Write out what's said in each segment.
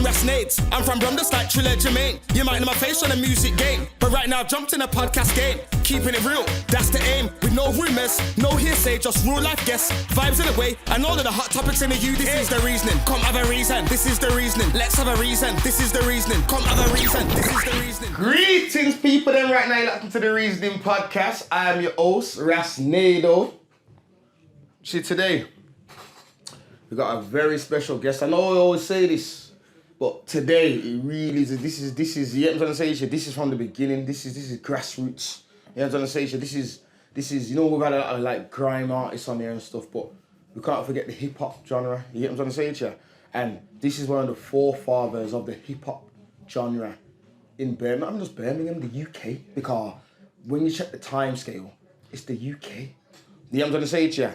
them Rasnades. I'm from Bromdus like Triller Jermaine. You might know my face on the music game, but right now I've jumped in a podcast game. Keeping it real, that's the aim. With no rumours, no hearsay, just real life guests. Vibes in the way, and all of the hot topics in the U. This is the reasoning. Come have a reason. This is the reasoning. Let's have a reason. This is the reasoning. Come have a reason. This is the reasoning. Greetings, people. Then right now you're listening to the Reasoning Podcast. I am your host, Rasnado. See, today we got a very special guest. I know I always say this, but today it really is. This is. You know what I'm trying to say? This is from the beginning. This is grassroots. You know what I'm trying to say? This is. You know, we've had a lot of like grime artists on there and stuff, but we can't forget the hip hop genre. You get what I'm trying to say? And this is one of the forefathers of the hip hop genre in Birmingham, not just Birmingham, the UK. Because when you check the time scale, it's the UK. You know what I'm trying to say to you?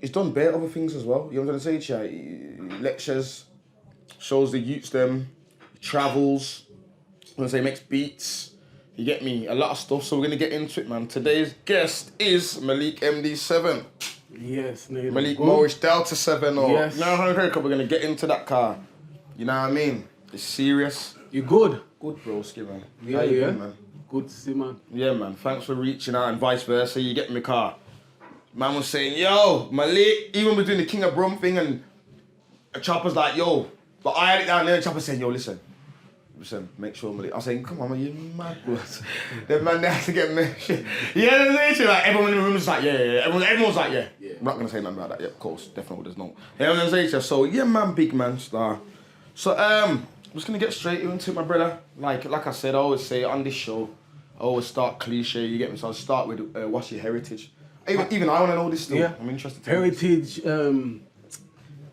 He's done bare other things as well. You know what I'm trying to say to you? He lectures, shows the youths them, travels, I'm gonna say makes beats. You get me? A lot of stuff, so we're gonna get into it, man. Today's guest is Malik MD7. Yes, nigga. Malik Morris Delta 7 or... Yes. No, we're gonna get into that car. You know what I mean? It's serious. You good? Good, broski, man. Yeah, How you yeah. been, man? Good to see, man. Yeah, man. Thanks for reaching out and vice versa. You get in the car. Man was saying, yo, Malik, even between the King of Brum thing and Chopper's like, yo. But I had it down there and Chopper saying, yo, listen, make sure Malik. I was saying, come on, man, you mad, bro. Then man, they have to get me. Yeah, literally, like, everyone in the room is like, yeah. Everyone's like, yeah. I'm not going to say nothing about that. Yeah, of course, definitely, there's no. Yeah, so, yeah, man, big man, star. So, I'm just going to get straight into it, my brother. Like I said, I always say on this show, I always start cliche, you get me? So I'll start with, what's your heritage? Even I want to know this still. Yeah. I'm interested.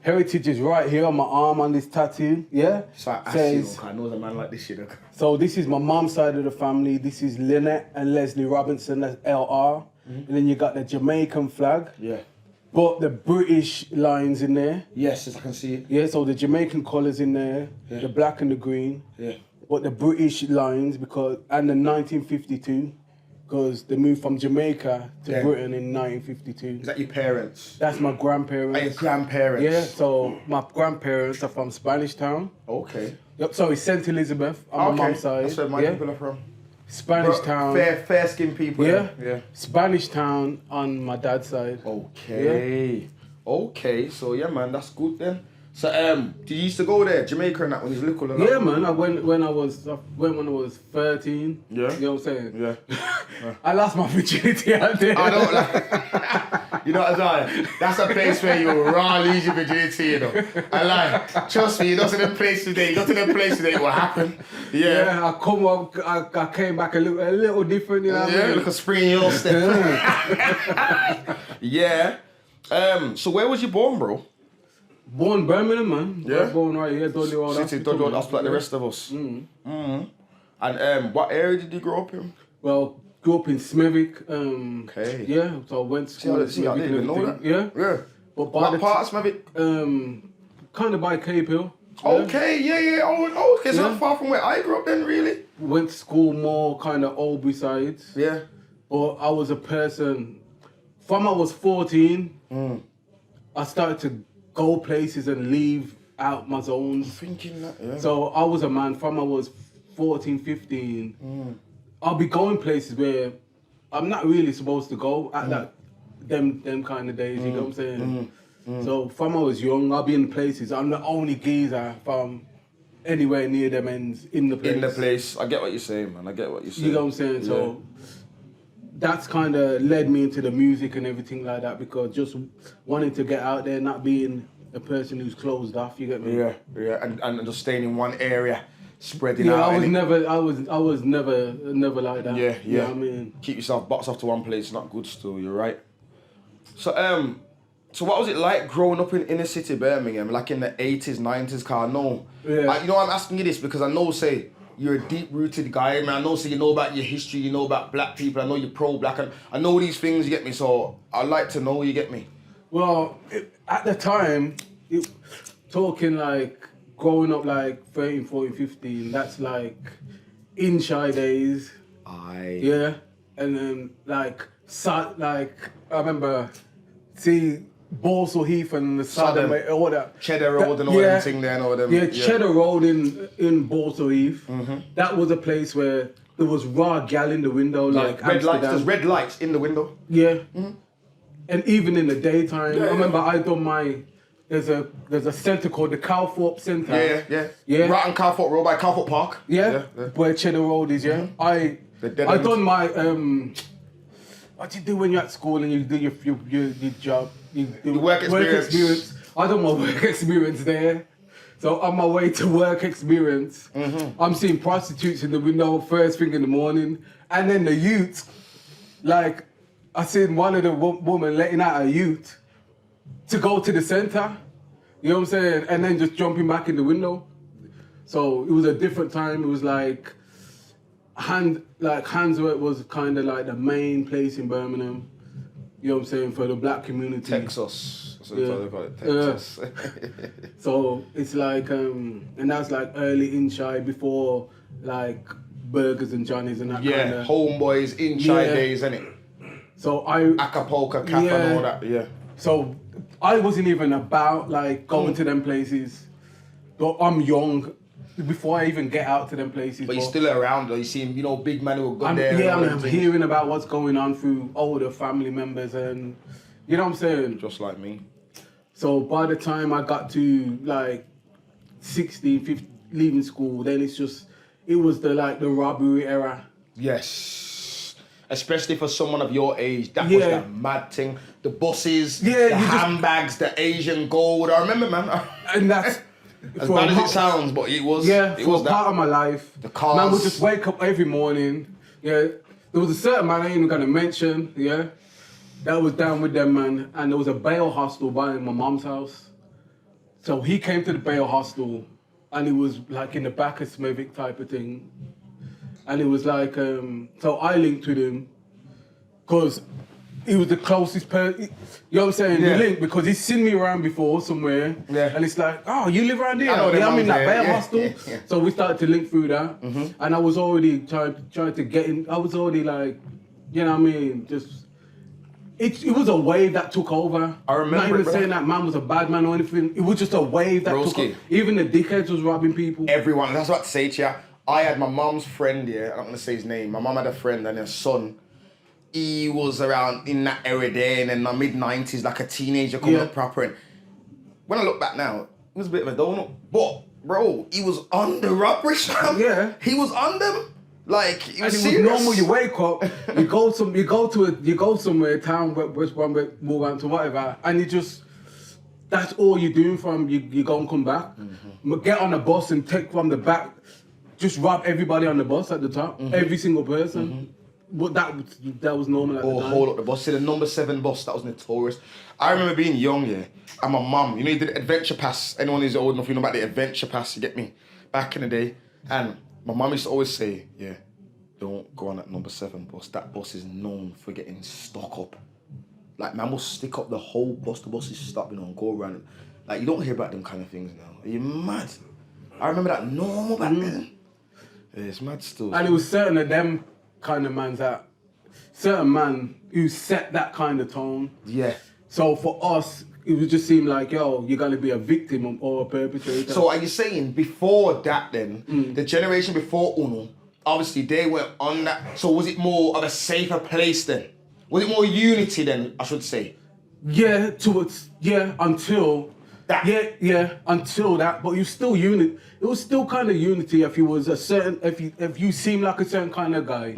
Heritage is right here on my arm on this tattoo, yeah? So I know the man like this shit. So this is my mom's side of the family. This is Lynette and Leslie Robinson, that's LR. And then you got the Jamaican flag. Yeah. But the British lines in there. Yes, as I can see it. Yeah, so the Jamaican colours in there, the black and the green. Yeah. But the British lines, and the 1952, because they moved from Jamaica to Britain in 1952. Is that your parents? That's my grandparents. Your grandparents? Yeah, so my grandparents are from Spanish Town. Okay. Yep, sorry, St. Elizabeth on my mom's side. That's where my people are from. Spanish Town. Fair skinned people. Yeah. Spanish Town on my dad's side. Okay. Yeah. Okay, so yeah, man, that's good then. So did you used to go there, Jamaica and that when you was little? Yeah, man. I went when I was 13. Yeah. You know what I'm saying? Yeah. I lost my virginity out there. I don't like. You know what I'm saying? That's a place where you raw lose your virginity, you know. I like. Trust me, you go to the place today. It will happen. Yeah. I come up. I came back a little different. You know what I mean? Like a spring in your step. Yeah. So where was you born, bro? Born Birmingham, man. Yeah. Born right here, Dudley Road. City, Dudley Road, that's like the rest of us. And what area did you grow up in? Well, grew up in Smethwick. Okay. Yeah, so I went to school. See, I didn't even know that. Yeah. But what part of Smethwick? Kind of by Cape Hill. Okay, yeah. Oh, okay, so not far from where I grew up then, really? Went to school more kind of Albury sides. Yeah. But I was a person, from I was 14, I started to go places and leave out my zones. Thinking that, yeah. So I was a man from I was 14, 15. I'll be going places where I'm not really supposed to go at that them kind of days, you know what I'm saying? So from I was young, I'll be in places. I'm the only geezer from anywhere near them ends in the place. I get what you're saying, man. You know what I'm saying? So that's kind of led me into the music and everything like that, because just wanting to get out there, not being a person who's closed off, you get me? Yeah, and just staying in one area, spreading out. I was never like that. Yeah. You know what I mean? Keep yourself boxed off to one place, not good still, you're right. So what was it like growing up in inner city Birmingham, like in the 80s, 90s, car? No. Yeah. You know, I'm asking you this because I know, say, you're a deep-rooted guy, man. I know, so you know about your history, you know about black people, I know you're pro-black, and I know these things, you get me? So I'd like to know, you get me? Well, at the time, talking like growing up like 13, 14, 15, that's like in shy days. Yeah. And then like I remember, see, Balsall Heath and the Southern, all that. Cheddar Road and all them thing there and all them. Yeah, Cheddar Road in Balsall Heath. That was a place where there was raw gal in the window, like red lights. Amsterdam. There's red lights in the window. Yeah. And even in the daytime, I remember I done my. There's a centre called the Calthorpe Centre. Yeah. Right on Calthorpe Road by Calthorpe Park. Yeah. Where Cheddar Road is. Yeah. I done my what do you do when you're at school and you do your job? You do work experience. I done my work experience there. So on my way to work experience, I'm seeing prostitutes in the window first thing in the morning, and then the youths, like I seen one of the woman letting out a youth to go to the centre, you know what I'm saying, and then just jumping back in the window. So it was a different time. It was like Handsworth was kind of like the main place in Birmingham, you know what I'm saying, for the black community. Texas. That's what they call it, Texas. So it's like, and that's like early Inside before like Burgers and Johnny's and that kind of. Homeboys, Inside days, innit? So Acapulco, Kappa and all that, So I wasn't even about like going to them places. But I'm young before I even get out to them places. But you're still around though. You see, big man who got there. Yeah, I'm hearing about what's going on through older family members and you know what I'm saying? Just like me. So by the time I got to like 16, 15, leaving school, then it was the robbery era. Yes. Especially for someone of your age, that was the mad thing. The buses, the handbags, the Asian gold. I remember, man. And that's as bad as it sounds, but it was. Yeah, it for was part of my life. The cars. Man would just wake up every morning. Yeah, there was a certain man I ain't even gonna mention. Yeah, that was down with them, man. And there was a bail hostel by my mom's house. So he came to the bail hostel, and he was like in the back of Smithwick type of thing. And it was like, so I linked with him because he was the closest person, you know what I'm saying? We linked because he's seen me around before somewhere. Yeah. And it's like, oh, you live around here? I'm in that bail hostel. Yeah. So we started to link through that. And I was already trying to get in. I was already like, you know what I mean? Just, it was a wave that took over. I remember Not even saying that man was a bad man or anything. It was just a wave that took over. Even the dickheads was robbing people. Everyone, that's what I say to you. I had my mum's friend here, I'm not gonna say his name. My mum had a friend and his son, he was around in that era there and in the mid-90s, like a teenager coming up proper. And when I look back now, he was a bit of a donut. But, bro, he was on the robbery shop. Yeah. He was on them. Like, he was serious. It was normal, you wake up, you go somewhere, town, West Bromwich, Wolverhampton, whatever, and that's all you're doing from, you go and come back. Get on the bus and take from the back. Just rob everybody on the bus at the top, every single person. But that was normal at the time. Hold up the bus. See, the number 7 bus, that was notorious. I remember being young, and my mum, you did Adventure Pass. Anyone who's old enough, you know about the Adventure Pass, you get me? Back in the day. And my mum used to always say, don't go on that number 7 bus. That bus is known for getting stuck up. Like, man will stick up the whole bus. The bus is stopping and go around. Like, you don't hear about them kind of things now. Are you mad? I remember that normal back then. Yeah, it's mad still. And it was certain of them kind of certain man who set that kind of tone. Yeah. So for us, it would just seem like, you're going to be a victim or a perpetrator. So are you saying before that then, the generation before Uno, obviously they were on that, so was it more of a safer place then? Was it more unity then, I should say? Yeah, until... until that, but you still unit. It was still kind of unity if you was a certain, if you seem like a certain kind of guy,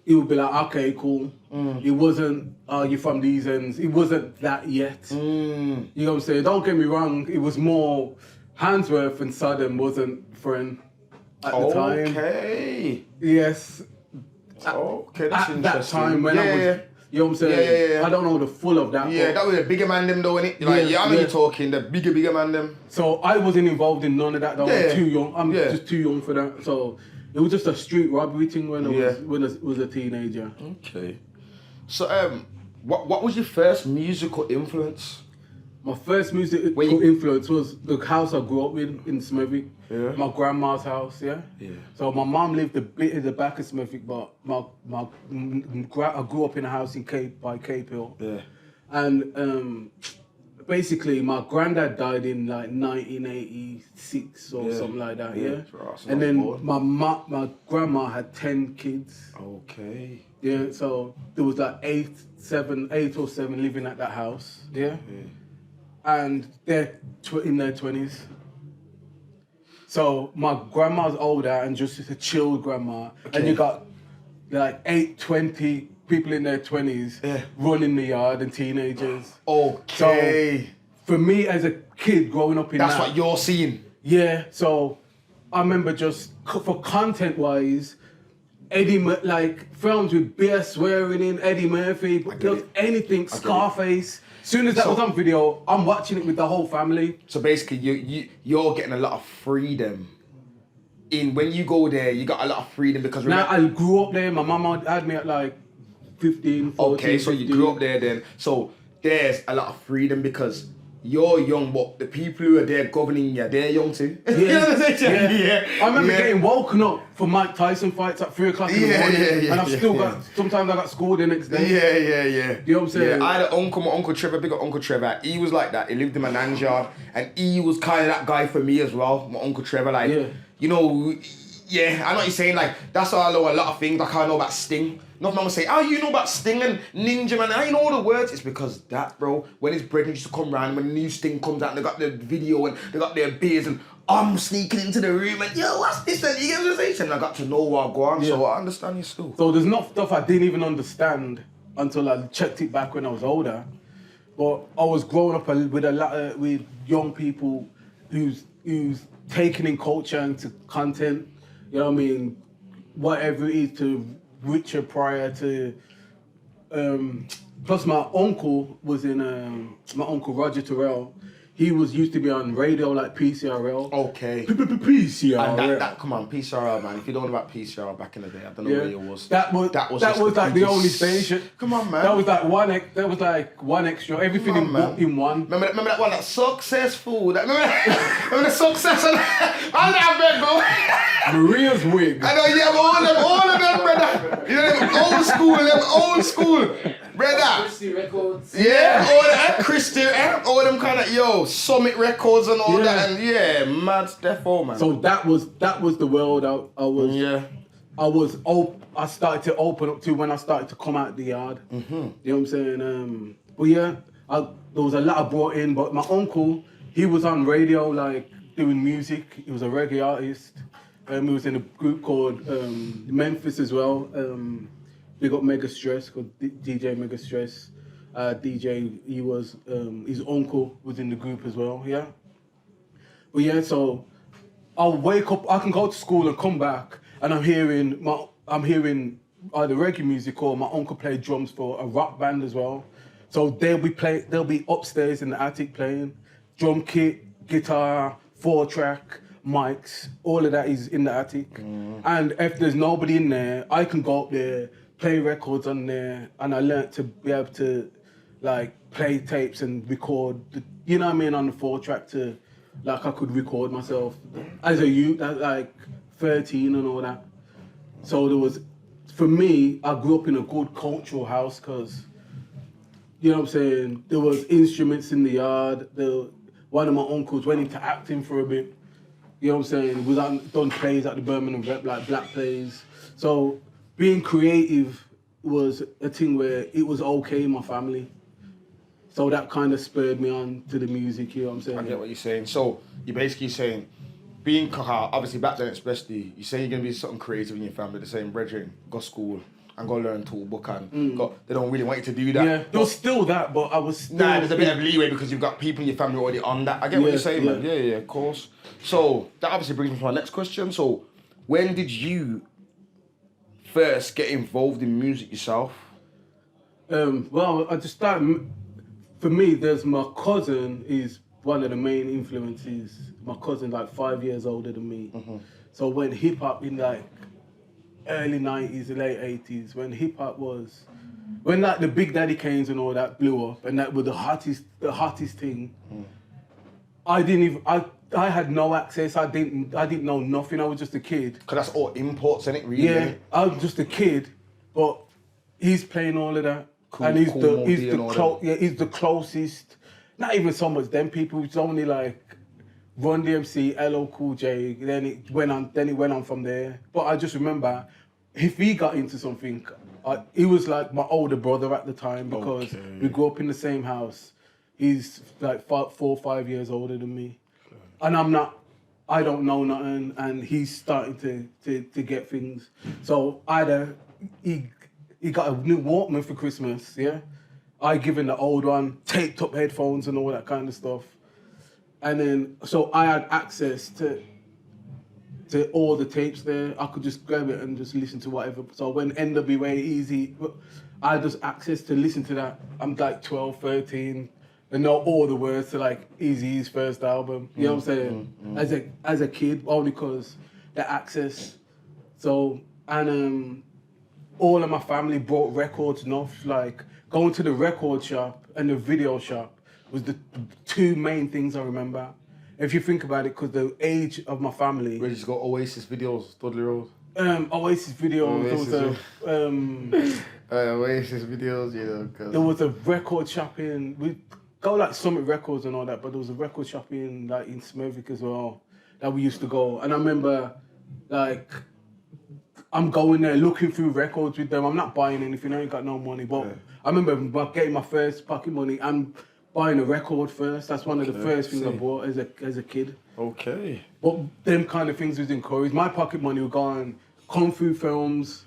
it would be like, okay, cool. It wasn't, you're from these ends. It wasn't that yet. You know what I'm saying? Don't get me wrong. It was more Handsworth and Southern wasn't friend at the time. Okay. Yes. Okay, that's interesting. At that time when I was. You know what I'm saying? Yeah. I don't know the full of that. Yeah, that was a bigger man them though, innit? Like, I know you're talking, the bigger man them. So I wasn't involved in none of that though. I'm too young. I'm just too young for that. So it was just a street robbery thing when I was a teenager. Okay. So what was your first musical influence? My first musical influence was the house I grew up in Smithwick. Yeah. My grandma's house, yeah. So my mum lived a bit in the back of Smithwick, but I grew up in a house in Cape Hill. Yeah. And basically, my granddad died in like 1986 or something like that. Yeah. And then my grandma had 10 kids. Okay. Yeah. So there was like eight or seven living at that house. Yeah. And they're in their 20s. So my grandma's older and just a chill grandma. Okay. And you got like 20 people in their 20s running the yard and teenagers. Okay. So for me as a kid growing up in that's what you're seeing. Yeah. So I remember just for content wise, like films with beer swearing in, Eddie Murphy, anything, Scarface. Soon as that was on video, I'm watching it with the whole family. So basically, you're getting a lot of freedom. When you go there, you got a lot of freedom because... Now, I grew up there. My mama had me at like 15, 14, Okay, so 15. you grew up there then. So there's a lot of freedom because you're young, but the people who are there governing you, they're young too. Yeah. You know what I'm saying? Yeah. I remember getting woken up for Mike Tyson fights at 3 o'clock in the morning. And I've still got... Sometimes I got school the next day. Yeah. You know what I'm saying? Yeah, I had an uncle, my Uncle Trevor, big up Uncle Trevor. He was like that. He lived in my nan's yard. And he was kind of that guy for me as well, my Uncle Trevor. Like, you know... Yeah, I know what you're saying. Like, that's why I know a lot of things. Like, I know about Sting. Nothing I'm gonna say, you know about Sting and Ninja, man. I know all the words. It's because that, bro, when his brethren used to come round, when the new Sting comes out and they got the video and they got their beers and I'm sneaking into the room and, yo, what's this? And you get what I'm saying? And I got to know what I go on, so I understand you still. So there's enough stuff I didn't even understand until I checked it back when I was older. But I was growing up with a lot with young people who's taking in culture into content. You know what I mean? Whatever it is to Richard Pryor to... plus my uncle was in... my uncle Roger Terrell, he used to be on radio like PCRL. Okay. PCRL. And that, come on, PCRL, man. If you don't know about PCRL back in the day, I don't know where it was. That was like the only station. Come on, man. That was like one extra. Everything in one. Remember that one, that successful. Remember the success on that bed, bro. Maria's wig. I know, yeah, all of them, brother. You know, them old school, brother. Christy Records. Yeah, all that Christy, all them kind of Summit Records and all that, and mad defo, man. So that was the world I was. Yeah. I started to open up to when I started to come out the yard. Mm-hmm. You know what I'm saying? But yeah, there was a lot I brought in. But my uncle, he was on radio, like doing music. He was a reggae artist. He was in a group called Memphis as well. Big up Mega Stress, called DJ Mega Stress. DJ, he was his uncle was in the group as well. Yeah. But yeah, so I'll wake up. I can go to school and come back, and I'm hearing either reggae music or my uncle played drums for a rock band as well. So they'll be upstairs in the attic playing drum kit, guitar, 4-track, mics. All of that is in the attic. And if there's nobody in there, I can go up there, play records on there, and I learnt to be able to like play tapes and record. You know what I mean, on the 4-track to like I could record myself as a youth, at like 13 and all that. So there was, for me, I grew up in a good cultural house because, you know what I'm saying, there was instruments in the yard. One of my uncles went into acting for a bit. You know what I'm saying, done plays at the Birmingham Rep, like black plays. So being creative was a thing where it was okay in my family. So that kind of spurred me on to the music, you know what I'm saying? I get what you're saying. So you're basically saying, being obviously back then especially, you say you're going to be something creative in your family, the same brethren, go school and go learn tool book and they don't really want you to do that. Yeah, there was still that, but I was still... Nah, there's a bit of leeway because you've got people in your family already on that. I get what you're saying, man. Yeah, of course. So that obviously brings me to my next question. So when did you first get involved in music yourself? Well, I just started... For me, there's my cousin is one of the main influences. My cousin, like 5 years older than me. Mm-hmm. So when hip hop in like early 90s, late 80s, when hip hop was, when like the Big Daddy Kanes and all that blew up, and that was the hottest thing. I had no access. I didn't know nothing. I was just a kid. Cause that's all imports, isn't it? Really? Yeah, I was just a kid, but he's playing all of that. and he's Modi and all them. he's the closest. Not even so much them people. It's only like Run DMC, LL Cool J. Then it went on from there. But I just remember, if he got into something, he was like my older brother at the time because we grew up in the same house. He's like 4 or 5 years older than me, and I don't know nothing, and he's starting to get things. So he got a new Walkman for Christmas, yeah. I give him the old one, taped up headphones and all that kind of stuff. And then, so I had access to all the tapes there. I could just grab it and just listen to whatever. So when NWA Easy, I had just access to listen to that. I'm like 12, 13, and know all the words to like Eazy's first album. You know what I'm saying? As a kid, only because the access. So, and all of my family brought records enough. Like going to the record shop and the video shop was the two main things I remember. If you think about it, because the age of my family. Where did you go? Oasis videos, Dudley Road. Oasis videos. Oasis videos, you know. There was a record shop we go like Summit Records and all that, but there was a record shop in Smurvik as well that we used to go. And I remember, like, I'm going there looking through records with them. I'm not buying anything. I ain't got no money, but I remember getting my first pocket money and buying a record first. That's one of the first things I bought as a kid. Okay. But them kind of things was encouraged. My pocket money would go on kung fu films,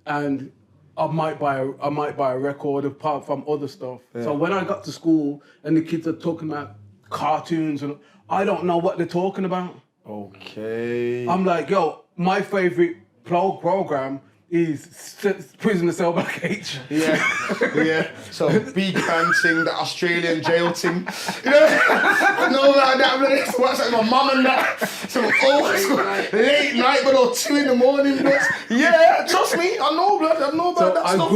and I might buy a record apart from other stuff. Yeah. So when I got to school and the kids are talking about cartoons, and I don't know what they're talking about. Okay. I'm like, yo, my favorite program is Prisoner Cell Block H. Yeah. So big fan thing, the Australian jail thing. You know like that. What's like my mum and that. Some old school, late night, but or 2 in the morning. But yeah, trust me, I know, blood. I know about that stuff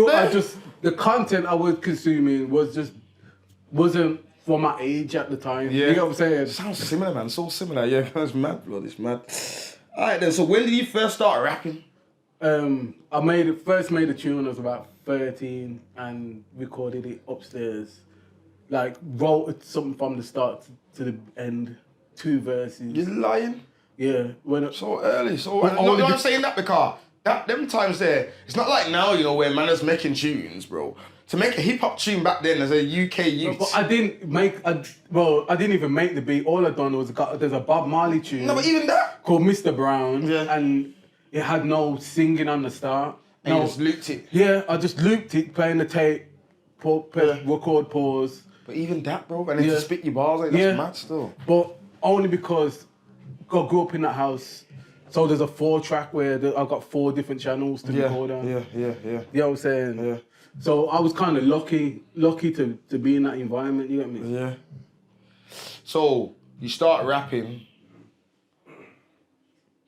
there. The content I was consuming wasn't for my age at the time. Yeah. You know what I'm saying? Sounds similar, man. So similar. Yeah, it's mad, blood. It's mad. All right then. So when did you first start rapping? I first made a tune when I was about 13 and recorded it upstairs. Like wrote something from the start to the end, 2 verses. You're lying? Yeah. So early. So no, I'm saying that because them times there, it's not like now, you know, where man is making tunes, bro. To make a hip hop tune back then as a UK youth. No, but I didn't even make the beat. All I done was there's a Bob Marley tune. No, but even that called Mr. Brown. Yeah. And it had no singing on the start. And you just looped it? Yeah, I just looped it, playing the tape, record, pause. But even that, bro, and then to spit your bars, that's mad still. But only because I grew up in that house, so there's a 4-track where I've got 4 different channels to record on. Yeah. You know what I'm saying? Yeah. So I was kind of lucky to be in that environment, you get me? Yeah. So you start rapping.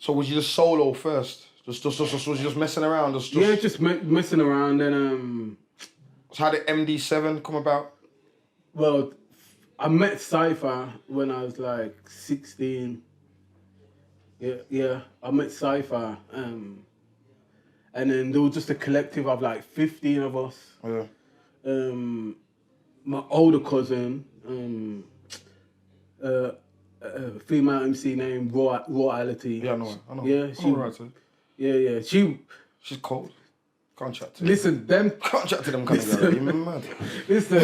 So was you just solo first? Was you just messing around? Just messing around. And So how did MD7 come about? Well, I met Cypher when I was like 16. Yeah. I met Cypher. And then there was just a collective of like 15 of us. Yeah. My older cousin, female MC named Royalty. Yeah, I know. Yeah. She's cold. Can't chat to Listen, them. Can't chat to them kind of girls. You're mad. Listen,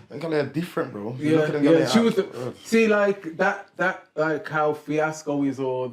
them kind of are different, bro. She was see like that like how Fiasco is or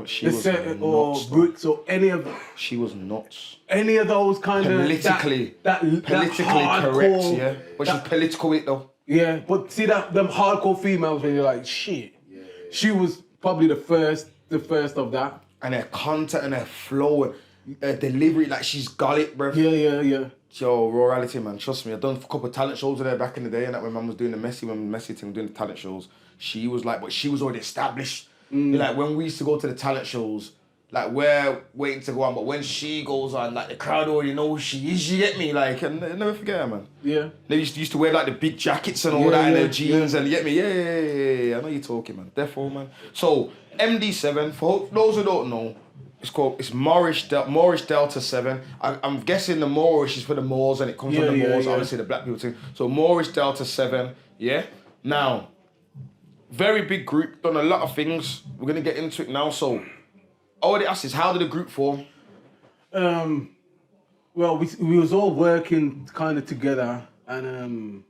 she was nuts, Bricks or any of. She was nuts. Any of those kind politically correct, yeah. But she's political with it though. Yeah, but see that them hardcore females when you're like shit. Yeah. She was probably the first of that. And her content and her flow, her delivery, like she's got it, bro. Yeah. Yo, Rurality, man, trust me. I've done a couple of talent shows with her back in the day, and that when man was doing the Messy thing, doing the talent shows, she was like, but she was already established. Like when we used to go to the talent shows, like we're waiting to go on, but when she goes on, like the crowd already know who she is, you get me? Like, and I never forget her, man. Yeah. They used to wear like the big jackets and all that, and their jeans, and you get me? Yeah. I know you're talking, man. Therefore, man. So, MD7, for those who don't know, It's Moorish Delta 7. I'm guessing the Moorish is for the Moors and it comes from the Moors, obviously the black people too. So Moorish Delta 7, yeah? Now, very big group, done a lot of things. We're going to get into it now. So, I want to ask is, how did the group form? Well, we was all working kind of together and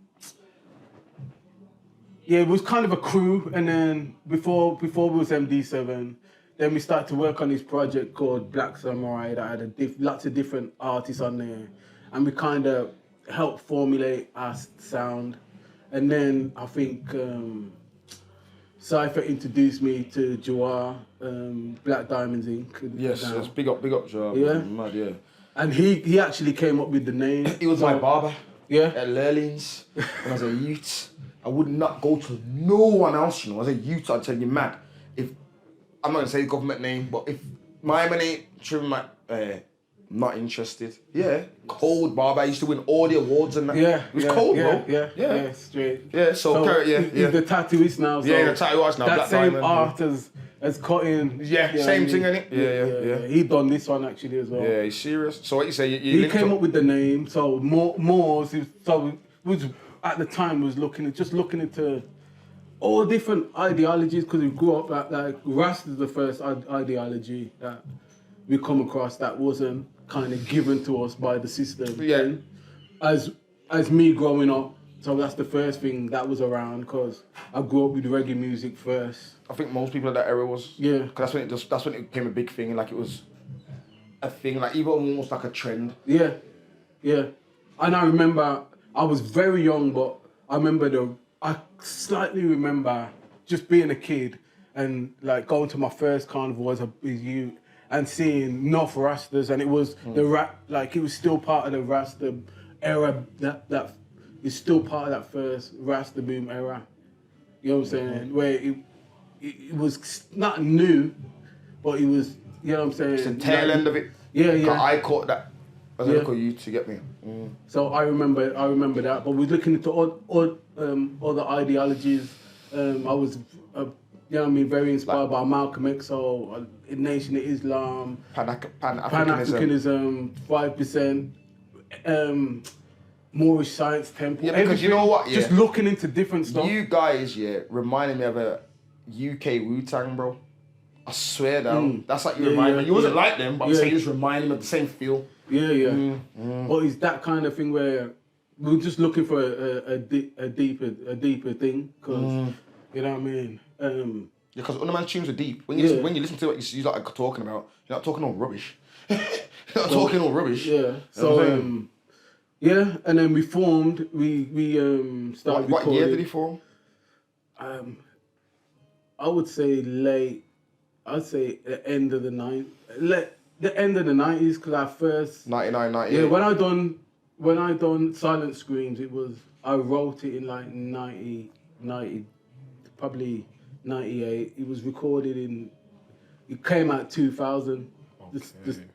it was kind of a crew. And then before we was MD7, then we started to work on this project called Black Samurai that had lots of different artists on there. And we kind of helped formulate our sound. And then I think Cypher introduced me to Jawar, Black Diamonds Inc. Yes, big up, Jawar. Yeah. Mad, yeah. And he actually came up with the name. He was my barber. Yeah. At Lurlings when I was a youth. I would not go to no one else, you know. As a youth, I'd tell you, mad. If I'm not gonna say the government name, but if my money, not interested. Yeah, cold barber. I used to win all the awards and that. Yeah, it was cold, bro. Yeah, straight. Yeah, so he's the tattooist now. So the tattooist now. That Black same Diamond, art as cutting. Yeah, same thing, innit? Yeah. He done this one actually as well. Yeah, he's serious. So what you say? He came up with the name. So Moors. So was at the time was looking into all different ideologies because we grew up like Rasta is the first ideology that we come across that wasn't kind of given to us by the system. Yeah. And as me growing up, so that's the first thing that was around because I grew up with reggae music first. I think most people at that era was. Yeah. Because that's when it became a big thing. Like it was a thing, like even almost like a trend. Yeah. And I remember I was very young, but I slightly remember just being a kid and like going to my first carnival as youth and seeing North Rastas, and it was it was still part of the Rasta era that is still part of that first Rasta boom era. You know what I'm saying? Where it was not new, but it was, you know what I'm saying? It's the tail end of it. Yeah. I caught that as a little youth, to get me. So I remember that, but we're looking into other ideologies. I was, very inspired by Malcolm X, so Nation of Islam, Pan-Africanism, 5%, Moorish Science Temple. Yeah, because you know what? Just looking into different stuff. You guys, reminded me of a UK Wu-Tang, bro. I swear down. That's like you remind me. You wasn't like them, but I'm saying you just remind me of the same feel. Yeah. But it's that kind of thing where we're just looking for a deeper thing, because you know what I mean. Because all the man's tunes are deep. When you listen to it, you're like talking about. You're not talking all rubbish. You're not talking all rubbish. Yeah. So and then we formed. We started. What year did he form? I would say late. I'd say the end of the the end of the 90s, because I first 99, 98. Yeah, when I done Silent Screams, I wrote it in like 90, probably 98. It was recorded it came out 2000. This,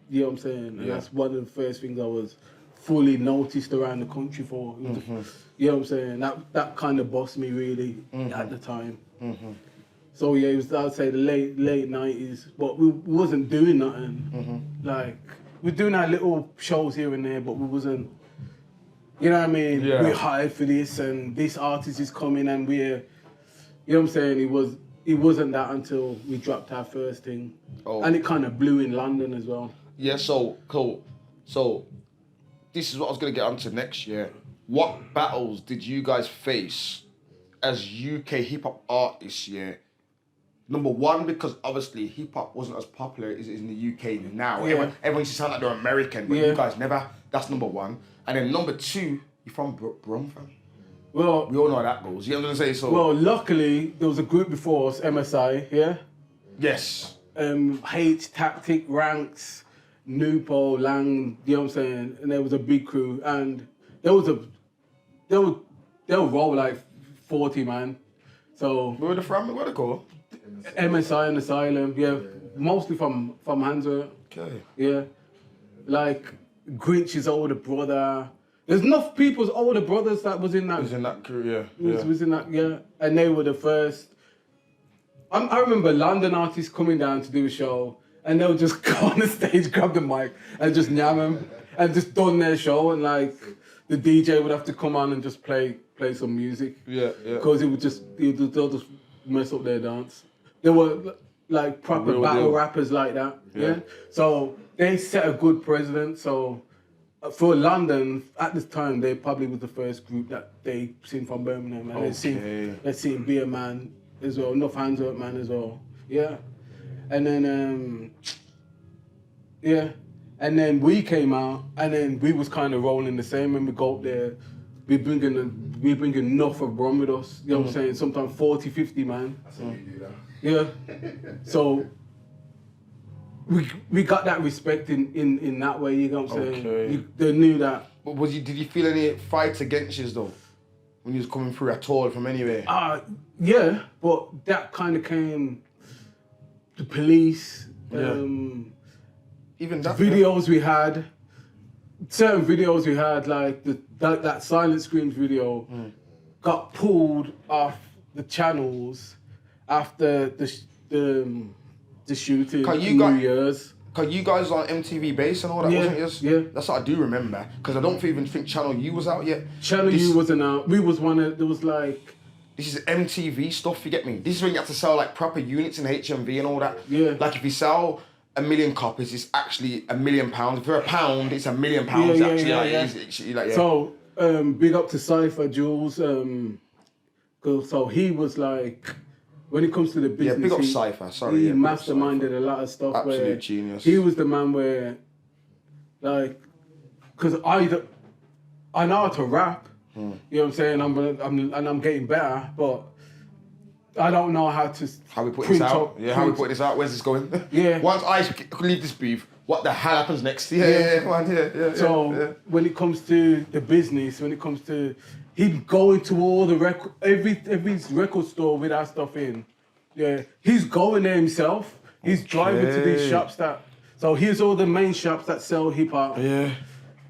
you know what I'm saying? And that's one of the first things I was fully noticed around the country for. You know what I'm saying? That kind of bossed me really at the time. So yeah, it was, I'd say the late 90s, but we wasn't doing nothing. Like, we're doing our little shows here and there, but we wasn't, you know what I mean? Yeah. We hired for this and this artist is coming and we're, you know what I'm saying? It wasn't that until we dropped our first thing. Oh. And it kind of blew in London as well. Yeah, so cool. So this is what I was going to get onto next year. What battles did you guys face as UK hip-hop artists, Number one, because obviously hip-hop wasn't as popular as it is in the UK now. Yeah. Everyone used to sound like they're American, but you guys never. That's number one. And then number two, you're from Brum, fam. Well, we all know how that goes. You know what I'm saying? So. Well, luckily, there was a group before us, MSI, yeah? Yes. H, Tactic, Ranks, Nupo, Lang, you know what I'm saying? And there was a big crew. And they'll roll like 40, man. So. Where they from? Where they go? MSI and Asylum, mostly from Handsworth. Okay. Yeah, like Grinch's older brother. There's enough people's older brothers that was in that. Was in that crew, Was in that, and they were the first. I remember London artists coming down to do a show, and they'll just go on the stage, grab the mic, and just yam them, and just done their show, and like the DJ would have to come on and just play some music. Yeah. Because they'll just mess up their dance. They were like proper battle rappers like that. Yeah. So they set a good precedent. So for London at this time, they probably was the first group that they seen from Birmingham, and they seen Be a Man as well, Enough Hands Up Man as well. Yeah. And then and then we came out, and then we was kind of rolling the same. When we go up there, we bringing enough of rum with us. You know what I'm saying? Sometimes 40, 50 man. That's how you do that. Yeah. So we got that respect in that way. You know what I'm saying? They knew that. But did you feel any fights against you though, when you was coming through at all from anywhere? Yeah, but that kind of came. The police. Even that videos we had, certain videos we had, like that Silent Screams video, got pulled off the channels after the shooting. New Year's. Cause you guys was on MTV Base and all that, wasn't it? Yeah. That's what I do remember. Cause I don't even think Channel U was out yet. Channel U wasn't out. We was there was like. This is MTV stuff, you get me? This is when you have to sell like proper units in HMV and all that. Yeah. Like if you sell 1 million copies, it's actually £1 million. If you're £1, it's £1 million actually. So big up to Cypher Jules. So he was like, when it comes to the business, big up Cypher. Sorry, he masterminded a lot of stuff. Absolute genius. He was the man where, like, because I know how to rap. You know what I'm saying? I'm getting better, but I don't know how to. How we put this out? How we put this out? Where's this going? Yeah. Once I leave this booth, what the hell happens next? So when it comes to the business, when it comes to him going to all the every record store with our stuff in, he's going there himself. He's driving to these shops so here's all the main shops that sell hip hop. Yeah.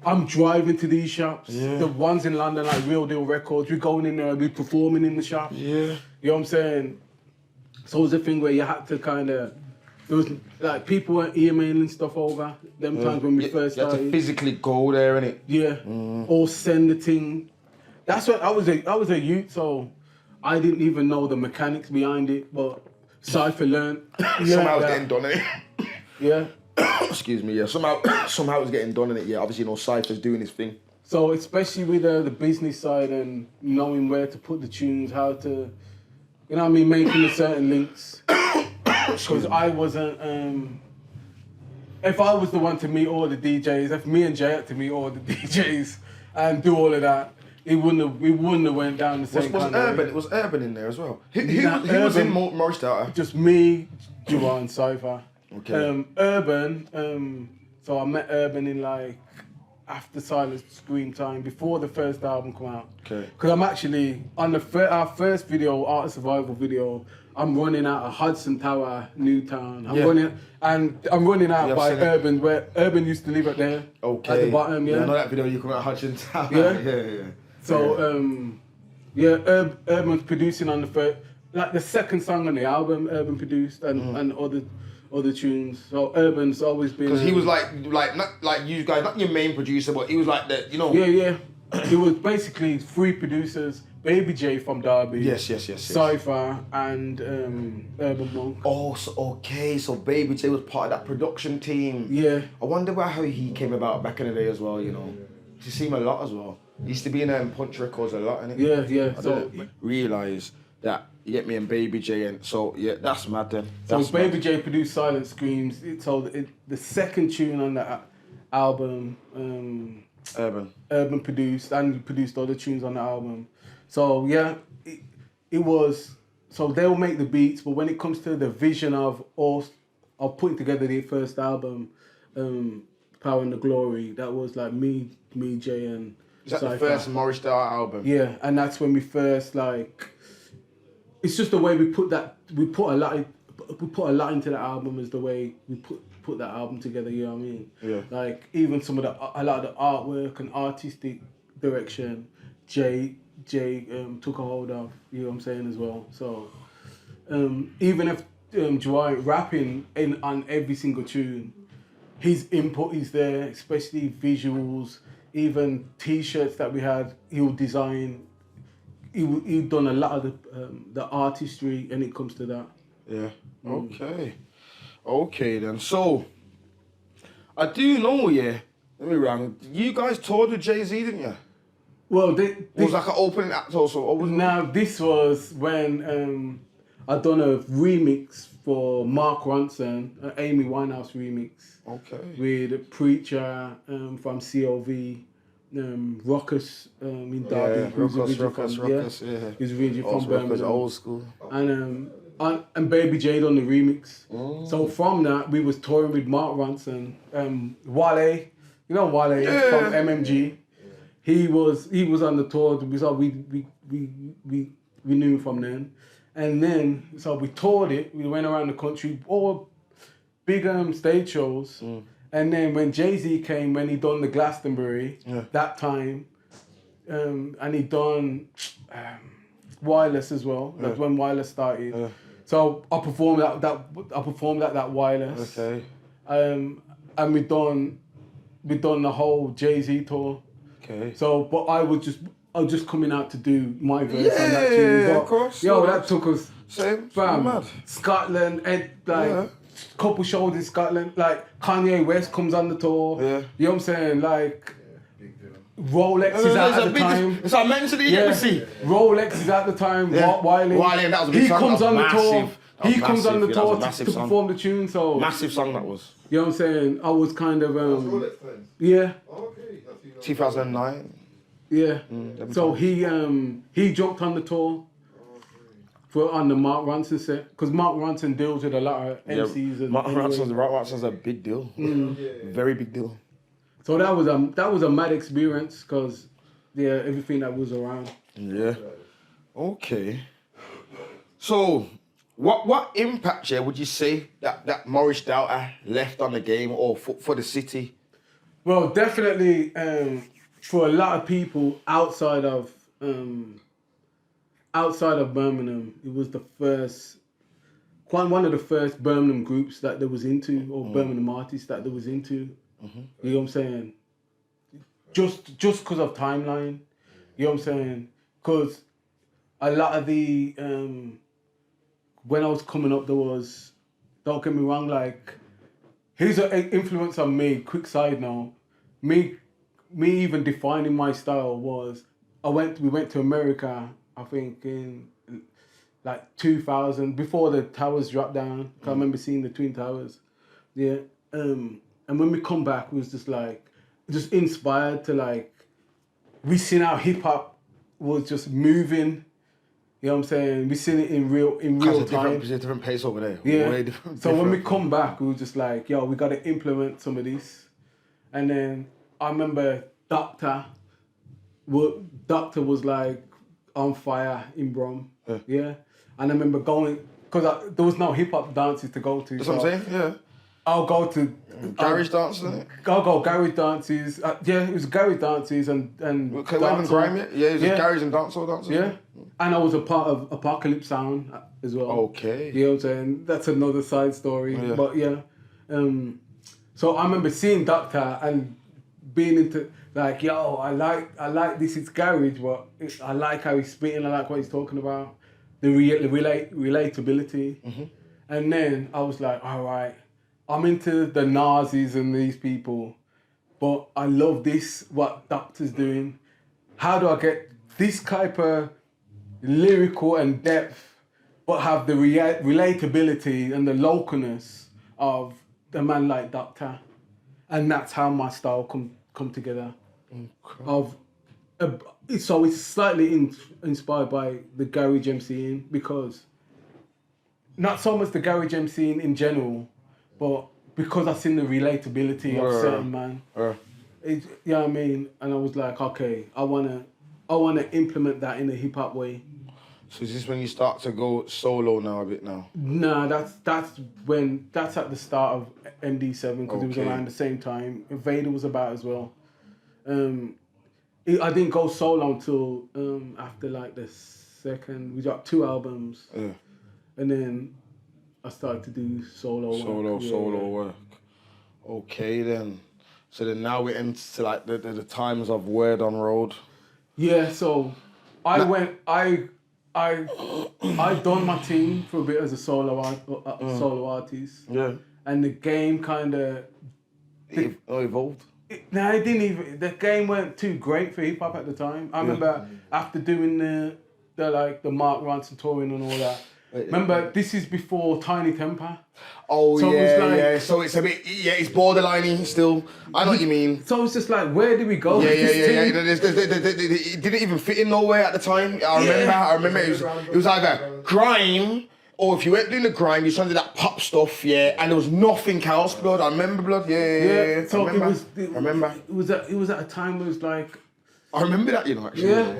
I'm driving to these shops. The ones in London, like Real Deal Records, we're going in there, we're performing in the shop. Yeah. You know what I'm saying? So it was a thing where you had to kind of, there was like people weren't emailing stuff over them times when we first started. You had to physically go there, innit? Yeah. Or send the thing. That's what I was a youth, so I didn't even know the mechanics behind it, but Cypher learned. Somehow it's getting done, innit? Yeah. Excuse me, somehow it's getting done in it. Obviously, Cypher's doing his thing. So especially with the business side and knowing where to put the tunes, how to, you know what I mean, making certain links. Because I wasn't. If I was the one to meet all the DJs, if me and Jay had to meet all the DJs and do all of that, we wouldn't have went down the same kind of way. It was Urban in there as well. Who was in Morris Data? Just me, Juwan, and Cypher. Okay. Urban, so I met Urban in like after Silent Scream time, before the first album come out. Okay. Because I'm actually, on our first video, Art of Survival video, I'm running out of Hudson Tower, Newtown. I'm running out by Urban, where Urban used to live up there. Okay. At the bottom, I know that video you come out Hudson Tower. Yeah. So, Urban's producing on the first, like the second song on the album, Urban produced, and other tunes. So Urban's always been. Because he was like not like you guys, not your main producer, but he was like the, Yeah. It was basically 3 producers: Baby J from Derby. Yes. Cypher and Urban Monk. Oh, so Baby J was part of that production team. Yeah. I wonder how he came about back in the day as well. You see him a lot as well. He used to be in Punch Records a lot, innit? Yeah. I don't realise that. You get me and Baby J, and so that's mad then. So Baby J produced Silent Screams. The second tune on that album, Urban produced, and he produced other tunes on the album. So it was. So they'll make the beats, but when it comes to the vision of putting together the first album, Power and the Glory, that was like me, Jay, and. Is that the first Morris Star album? Yeah, and that's when we first like. It's just the way we put a lot into the album, is the way we put that album together, you know what I mean? Yeah. Like even a lot of the artwork and artistic direction, Jay took a hold of, you know what I'm saying, as well. So even if Dwight rapping on every single tune. His input is there, especially visuals, even T-shirts that we had. He'll design. He'd done a lot of the artistry, when it comes to that. Yeah. Okay then. So I do know. Yeah. Let me wrong. You guys toured with Jay-Z, didn't you? Well, It was like an opening act also. now this was when I done a remix for Mark Ronson, an Amy Winehouse remix. Okay. With Preacher from COV, Ruckus in Derby. Ruckus, yeah. Who's originally from Birmingham. Old school. And Baby J done the remix. So from that, we was touring with Mark Ronson, Wale, you know Wale from MMG. He was on the tour. We knew him from then, and then so we toured it. We went around the country, all big stage shows, and then when Jay-Z came, when he done the Glastonbury that time, and he done Wireless as well. That's when Wireless started. So I performed at that Wireless. Okay. And we done the whole Jay-Z tour. Okay. So, but I was just coming out to do my verse on that tune. Yeah, of course. Yo, that took us. Same. Fam, Mad. Scotland, couple shows in Scotland. Like Kanye West comes on the tour. Yeah. You know what I'm saying? Like Rolex is out at the time. It's our mentally you see. Rolex is at the time. Yeah. Wiley. That was a big He song. comes on the Massive. tour. That was He comes on the massive. Yeah, that was tour a massive to song. perform the tune. So Massive song that was. you know what I'm saying? I was kind of Rolex times. yeah. Oh, okay. That's even 2009. Yeah. So he jumped on the tour on the Mark Ronson set because Mark Ronson deals with a lot of MCs and Mark Ranson's a big deal. Very big deal. So that was a mad experience because everything that was around. Yeah. Okay. So what impact would you say that Morris Delta left on the game or for the city? Well, definitely for a lot of people outside of Birmingham, it was one of the first Birmingham groups that they was into, or Birmingham artists that they was into. You know what I'm saying? Just because of timeline, you know what I'm saying? Because a lot of the when I was coming up, there was, don't get me wrong, like here's an influence on me. Quick side note, me even defining my style was we went to America. I think in like 2000, before the towers dropped down. I remember seeing the Twin Towers. Yeah. And when we come back, we was just inspired to like, we seen how hip hop was just moving. You know what I'm saying? We seen it in real time. It's a different pace over there. Yeah. Way different. So when we come back, we were just like, yo, we got to implement some of this. And then I remember Doctor was like on fire in Brom. Yeah. And I remember going, because there was no hip hop dances to go to. That's what I'm saying, yeah. I'll go to Garage dances, isn't it? I'll go garage dances. Yeah, it was garage dances and Okay, we haven't grime it. Yeah, it was garage and dancehall dances. Yeah. And I was a part of Apocalypse Sound as well. Okay. You know what I'm saying? That's another side story. Yeah. But yeah. So I remember seeing Doctor and being into like, yo, I like this, it's garage, but I like how he's spitting, I like what he's talking about. The relatability. And then I was like, all right, I'm into the Nazis and these people, but I love this, what Doctor's doing. How do I get this type of lyrical and depth, but have the relatability and the localness of a man like Doctor? And that's how my style come together. Okay. So it's slightly inspired by the garage MCing, because not so much the garage MCing in general, but because I've seen the relatability of certain man. You know what I mean? And I was like, okay, I wanna implement that in a hip hop way. So is this when you start to go solo now a bit now? Nah, that's at the start of MD7, because it was around the same time. Vader was about as well. I didn't go solo until after like the second. We got 2 albums, and then I started to do solo work. Okay then. So then now we're into like the times of Word on Road. Yeah, so I done my thing for a bit as a solo artist. Yeah. And the game kind of... Evolved. It didn't even... The game weren't too great for hip-hop at the time. I remember after doing the Mark Ronson touring and all that. Remember, this is before Tiny Temper. Oh, so yeah. So it's a bit... Yeah, it's borderlining still. I know what you mean. So it's just like, where do we go? Yeah. It didn't even fit in nowhere at the time. I remember it was either grime, or if you weren't doing the grime, you started that pop stuff, yeah, and there was nothing else, blood. I remember, blood. Yeah. So I remember. It was at a time where it was like... I remember that, you know, actually. Yeah.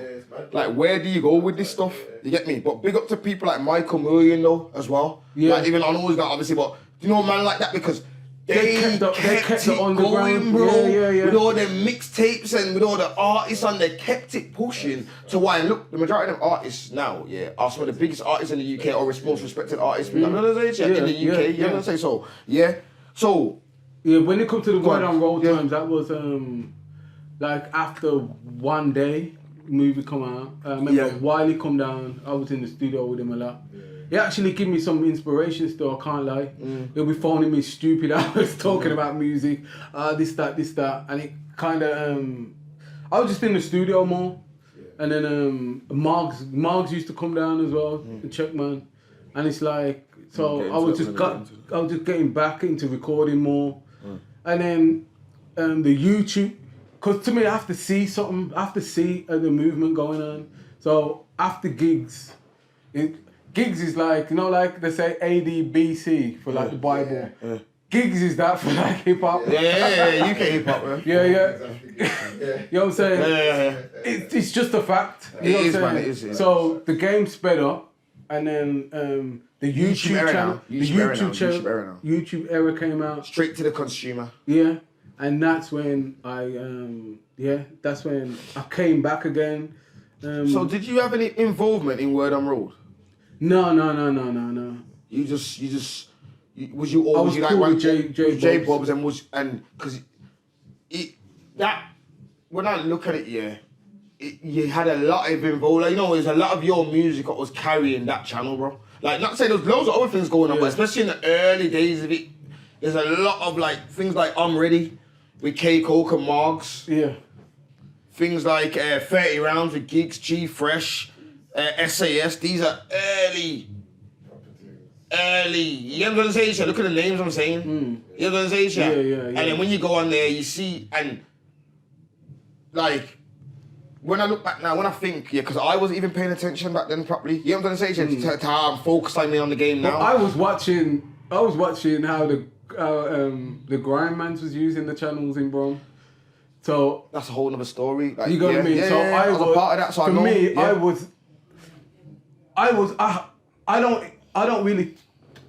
Like, where do you go with this stuff? You get me? But big up to people like Michael Million, though, as well. Yeah. Like, even I know he's got, obviously, but you know, man, like that, because they kept it going, bro. Yeah. With all them mixtapes and with all the artists on, they kept it pushing to why. And look, the majority of them artists now, are some of the biggest artists in the UK or most respected artists in the UK. You know what I'm saying? So, yeah. So, yeah, when it comes to the Word on Road times, that was like after one day movie come out. I remember Wiley come down. I was in the studio with him a lot. He actually gave me some inspiration still, I can't lie. He'll be phoning me stupid hours talking about music, this, that. And it kind of, I was just in the studio more. And then Margs used to come down as well, the check man. And it's like, so I was just getting back into recording more. And then the YouTube, because to me, I have to see something, I have to see the movement going on. So after gigs, gigs is like, you know, like they say ADBC for like the Bible. Yeah. Gigs is that for like hip hop. Yeah, UK hip hop, man. Yeah. You know what I'm saying? Yeah. It's just a fact. You know It is, what I'm man. saying? It is. So the game sped up, and then the YouTube channel, YouTube era came out. Straight to the consumer. Yeah, and that's when that's when I came back again. So did you have any involvement in Word on Road? No. Was you always cool like one with J Bobs and because when I look at it, you had a lot of involvement. Like, you know, there's a lot of your music that was carrying that channel, bro. Like, not to say there's loads of other things going on, but especially in the early days of it, there's a lot of like things like I'm Ready with K Coke and Margs. Yeah. Things like 30 Rounds with Gigs, G Fresh, SAS. These are early. You know what I'm saying? Look at the names I'm saying. You know what I'm saying? Yeah. And then when you go on there, you see, and like, when I look back now, when I think, because I wasn't even paying attention back then properly. You know what I'm saying? To how I'm focusing on the game now. I was watching how the Grindmans was using the channels in Brom. So that's a whole other story. Like, you got what I mean? Yeah, so I was a part of that. So for me, I don't really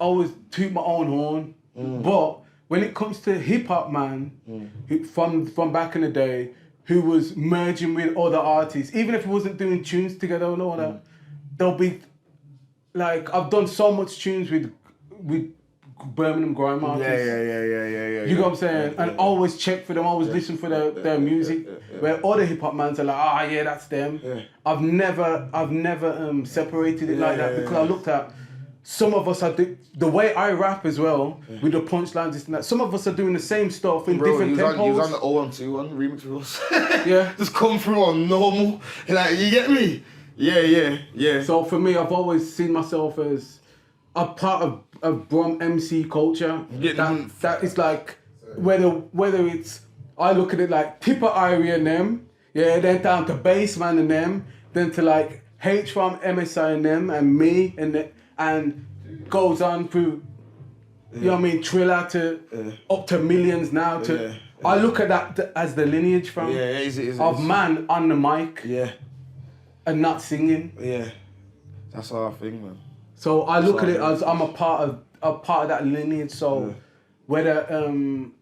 always toot my own horn, but when it comes to hip hop, man, from back in the day, who was merging with other artists, even if it wasn't doing tunes together and all that, they'll be like, I've done so much tunes with Birmingham grime artists. Yeah. You know what I'm saying? And always check for them, always listen for their music. Where other hip hop mans are like, that's them. Yeah. I've never separated it like that, because I looked at some of us are the way I rap as well, with the punchlines, this and that. Some of us are doing the same stuff in different tempos. You was on the 012 remix with us. Yeah. Just come through on normal. Like, you get me? Yeah. So for me, I've always seen myself as a part of Brom MC culture. That is like, whether it's, I look at it like Tipper Irie and them, then down to Bassman and them, then to like H from MSI and them, and me and goes on through, you know what I mean, Triller to up to Millions now to. I look at that as the lineage from of man on the mic, and not singing. Yeah, that's our thing, man. So I look at it as I'm a part of that lineage. So whether I'm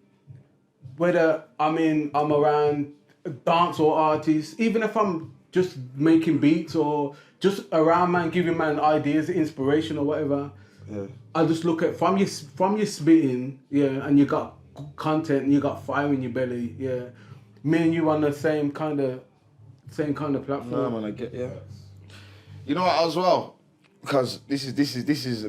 around dancehall artists, even if I'm just making beats or just around man, giving man ideas, inspiration or whatever, I just look at from your spitting, yeah, and you got content and you got fire in your belly, yeah. Me and you on the same kind of platform. Nah, man, I get You know what, as well, because this is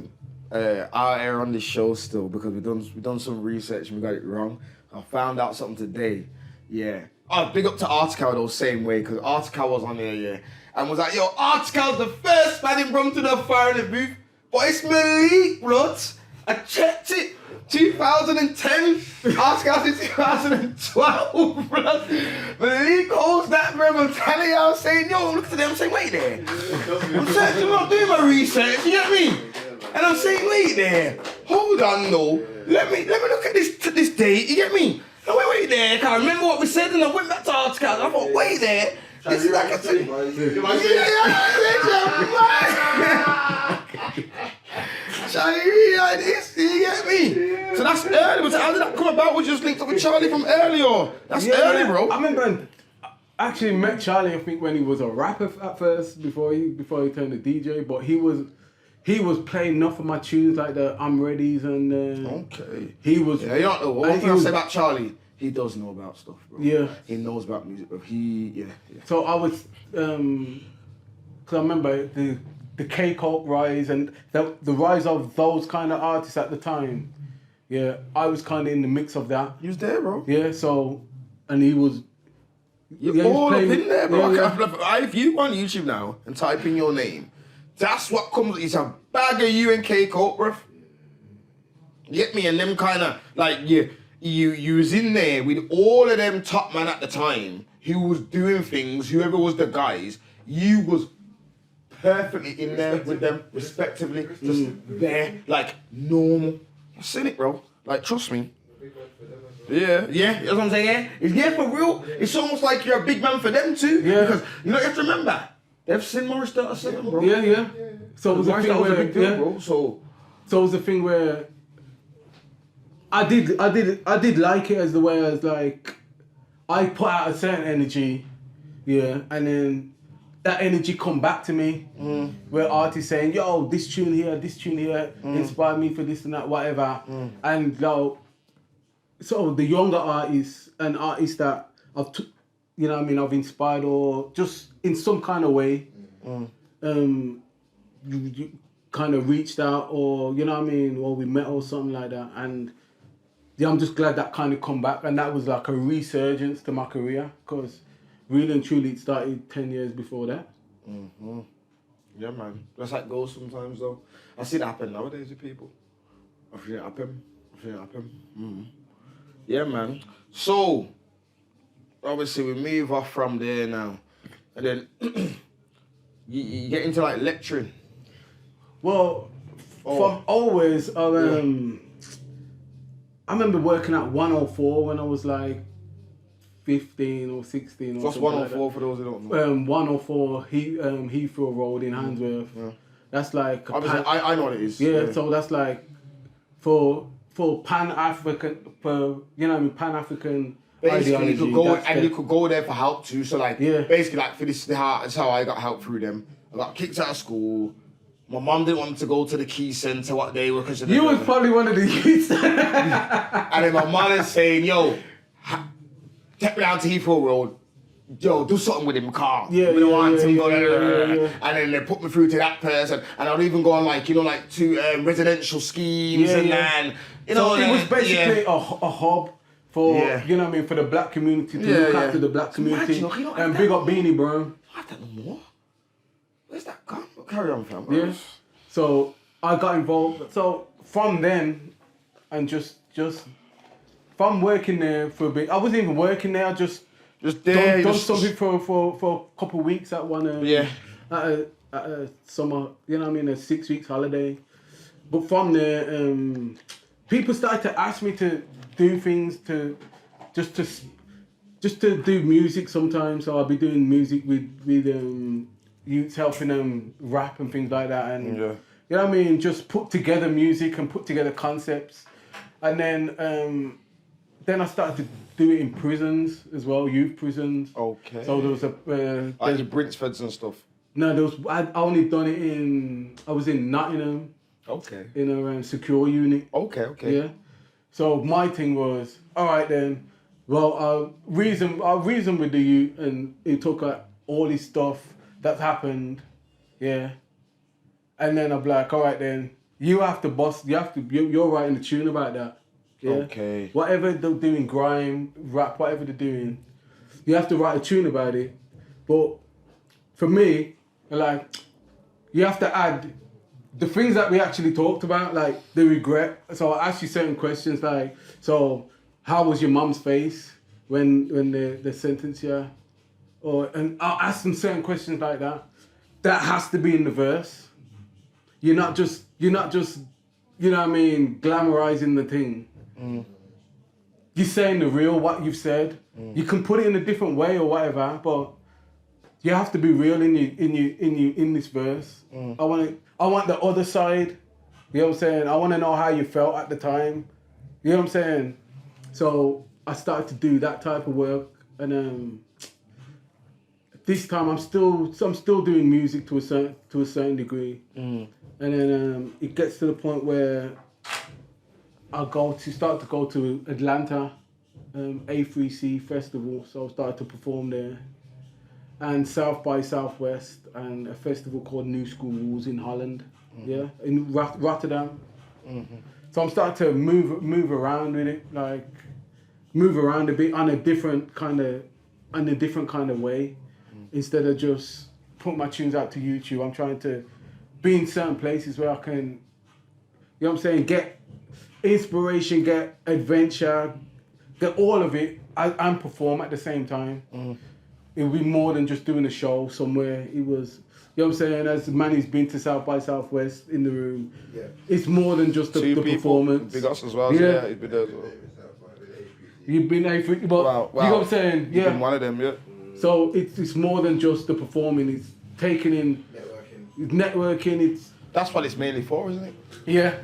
our air on this show still, because we done some research and we got it wrong. I found out something today. Yeah. Oh, big up to Article though, same way, because Article was on there, yeah, and was like, yo, Article's the first man in Brompton to fire in the booth, but it's Malik, blood. I checked it. 2010, Article's in 2012, blood. Malik holds that, bro. I'm telling you, I'm saying, yo, look at them. I'm saying, wait there. I'm searching, I'm doing my research, you get me? And I'm saying, wait there. Hold on, no. Let me look at this date, you get me? No, wait there, I can't remember what we said, and I went back to Article, and I thought, wait there. This is like a thing. Charlie, like this, you get me? So that's early. How did that come about? We just linked up with Charlie from earlier. That's early, bro. I remember I actually met Charlie, I think, when he was a rapper at first, before he turned to DJ, but he was playing enough of my tunes, like the I'm Ready's and okay. He was. Yeah, you don't know. One thing I'll say about Charlie, he does know about stuff, bro. Yeah. He knows about music, bro. Yeah. So I was, because I remember the K-pop rise and the rise of those kind of artists at the time. Yeah, I was kind of in the mix of that. You was there, bro. Yeah, so, and he was. You're all playing, up in there, bro. Yeah. If you go on YouTube now and type in your name, that's what comes. It's a bag of you and K-pop, bro. You get me? And them kind of, like, you was in there with all of them top man at the time who was doing things, whoever was the guys, you was perfectly in there with them, respectively, just there, like, normal. I've seen it, bro. Like, trust me. Yeah, that's what I'm saying, yeah? For real. It's almost like you're a big man for them too. Yeah. Because, you have to remember, they've seen Morris 37, bro. Yeah. So it was a thing where, big deal, bro. So it was a thing where I did like it as the way as like I put out a certain energy, yeah, and then that energy come back to me, where artists saying, yo, this tune here, inspired me for this and that, whatever, and yo, so the younger artists and artists that I've inspired or just in some kind of way, you kind of reached out or, or we met or something like that, and yeah, I'm just glad that kind of come back, and that was like a resurgence to my career, because really and truly it started 10 years before that. Mm-hmm. Yeah, man. That's how it goes sometimes, though. I see it happen nowadays with people. I've seen it happen. Mm-hmm. Yeah, man. So, obviously, we move off from there now. And then you get into, like, lecturing. Well, from always, I remember working at 104 when I was like 15 or 16 or What's 104 for those who don't know? 104 Heathrow Road in Handsworth. Yeah. That's like I know what it is. Yeah, so that's like for Pan-African, Pan-African basically, ideology. you could go there for help too. So like, basically, like for this, that's how I got help through them. I got kicked out of school. My mum didn't want me to go to the Key Centre what they were considering. You was probably one of the youths. And then my mum is saying, yo, take me down to Heathrow Road. Yo, do something with him, car. We don't want him going there. And then they put me through to that person. And I'd even go on like, to residential schemes and then, So it was basically a hub for, for the black community, to look after the black community. And big up Beanie, bro. I don't know. Where's that gone? Carry on, fam. Yeah. So I got involved. So from then, and just from working there for a bit, I wasn't even working there. I just there. Done something for a couple of weeks at one. At a summer, a 6 weeks holiday. But from there, people started to ask me to do things to do music sometimes. So I'll be doing music with youths, helping them rap and things like that, and just put together music and put together concepts, and then I started to do it in prisons as well, youth prisons. Okay. So there was a like your Brinsfords and stuff. No, I only done it I was in Nottingham, Okay. in a secure unit. Okay. Yeah. So my thing was, all right then. Well, I'll reason with the youth, and it took all this stuff that happened, yeah. And then I'm like, all right then, you have to boss. You're writing the tune about that. Yeah. Okay. Whatever they're doing, grime, rap, whatever they're doing, you have to write a tune about it. But for me, like, you have to add the things that we actually talked about, like the regret. So I asked you certain questions, like, so how was your mum's face when they sentenced you? And I'll ask them certain questions like that. That has to be in the verse. You're not just, you know what I mean, glamorizing the thing. You're saying the real, what you've said. You can put it in a different way or whatever, but you have to be real in this verse. I want the other side. You know what I'm saying? I want to know how you felt at the time. You know what I'm saying? So I started to do that type of work, and this time I'm still doing music to a certain degree, and then it gets to the point where I start to go to Atlanta, A3C festival. So I started to perform there, and South by Southwest, and a festival called New School Rules in Holland, in Rotterdam. So I'm starting to move around with it, like move around a bit on a different kind of way, instead of just put my tunes out to YouTube. I'm trying to be in certain places where I can, you know what I'm saying, get inspiration, get adventure, get all of it, and perform at the same time. It would be more than just doing a show somewhere. It was, you know what I'm saying, as a man who's been to South by Southwest in the room, it's more than just the performance. Big us as well, Yeah. he's been there as well. You've been A3, but Wow. you know what I'm saying? You've been one of them, yeah. So it's more than just the performing, it's taking in networking, it's... That's what it's mainly for, isn't it? Yeah.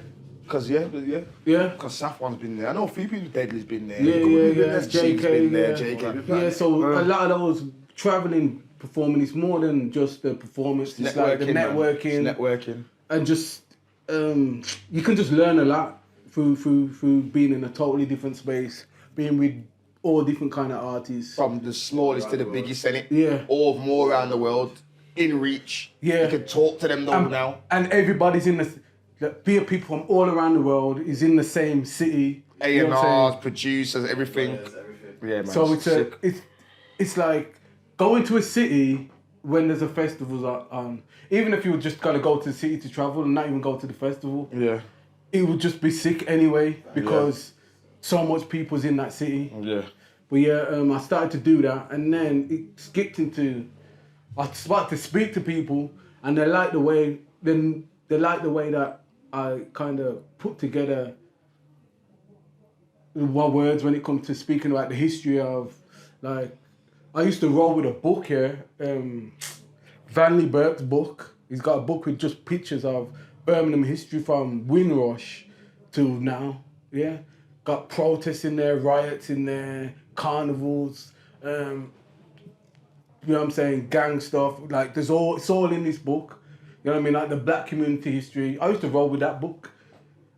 Because, Yeah. Because Safwan's been there. I know a few people, Deadly's been there. Yeah. JK been there, JK. Yeah, so a lot of those traveling, performing, it's more than just the performance. It's like the networking. It's networking. And just, you can just learn a lot through being in a totally different space, being with all different kind of artists. From the smallest to the biggest, innit? Yeah. All more around the world, in reach. Yeah. You can talk to them though now. And everybody's in people from all around the world is in the same city. A&Rs, producers, everything. Yeah, man. So it's like going to a city when there's a festival on. Even if you were just gonna go to the city to travel and not even go to the festival, it would just be sick anyway because so much people's in that city. Yeah. But I started to do that, and then it skipped into I started to speak to people, and they like the way that I kind of put together my words when it comes to speaking about the history of, like, I used to roll with a book here, Vanley Burke's book. He's got a book with just pictures of Birmingham history from Windrush to now, yeah. Got protests in there, riots in there, carnivals, you know what I'm saying, gang stuff. Like, it's all in this book. You know what I mean? Like the black community history. I used to roll with that book.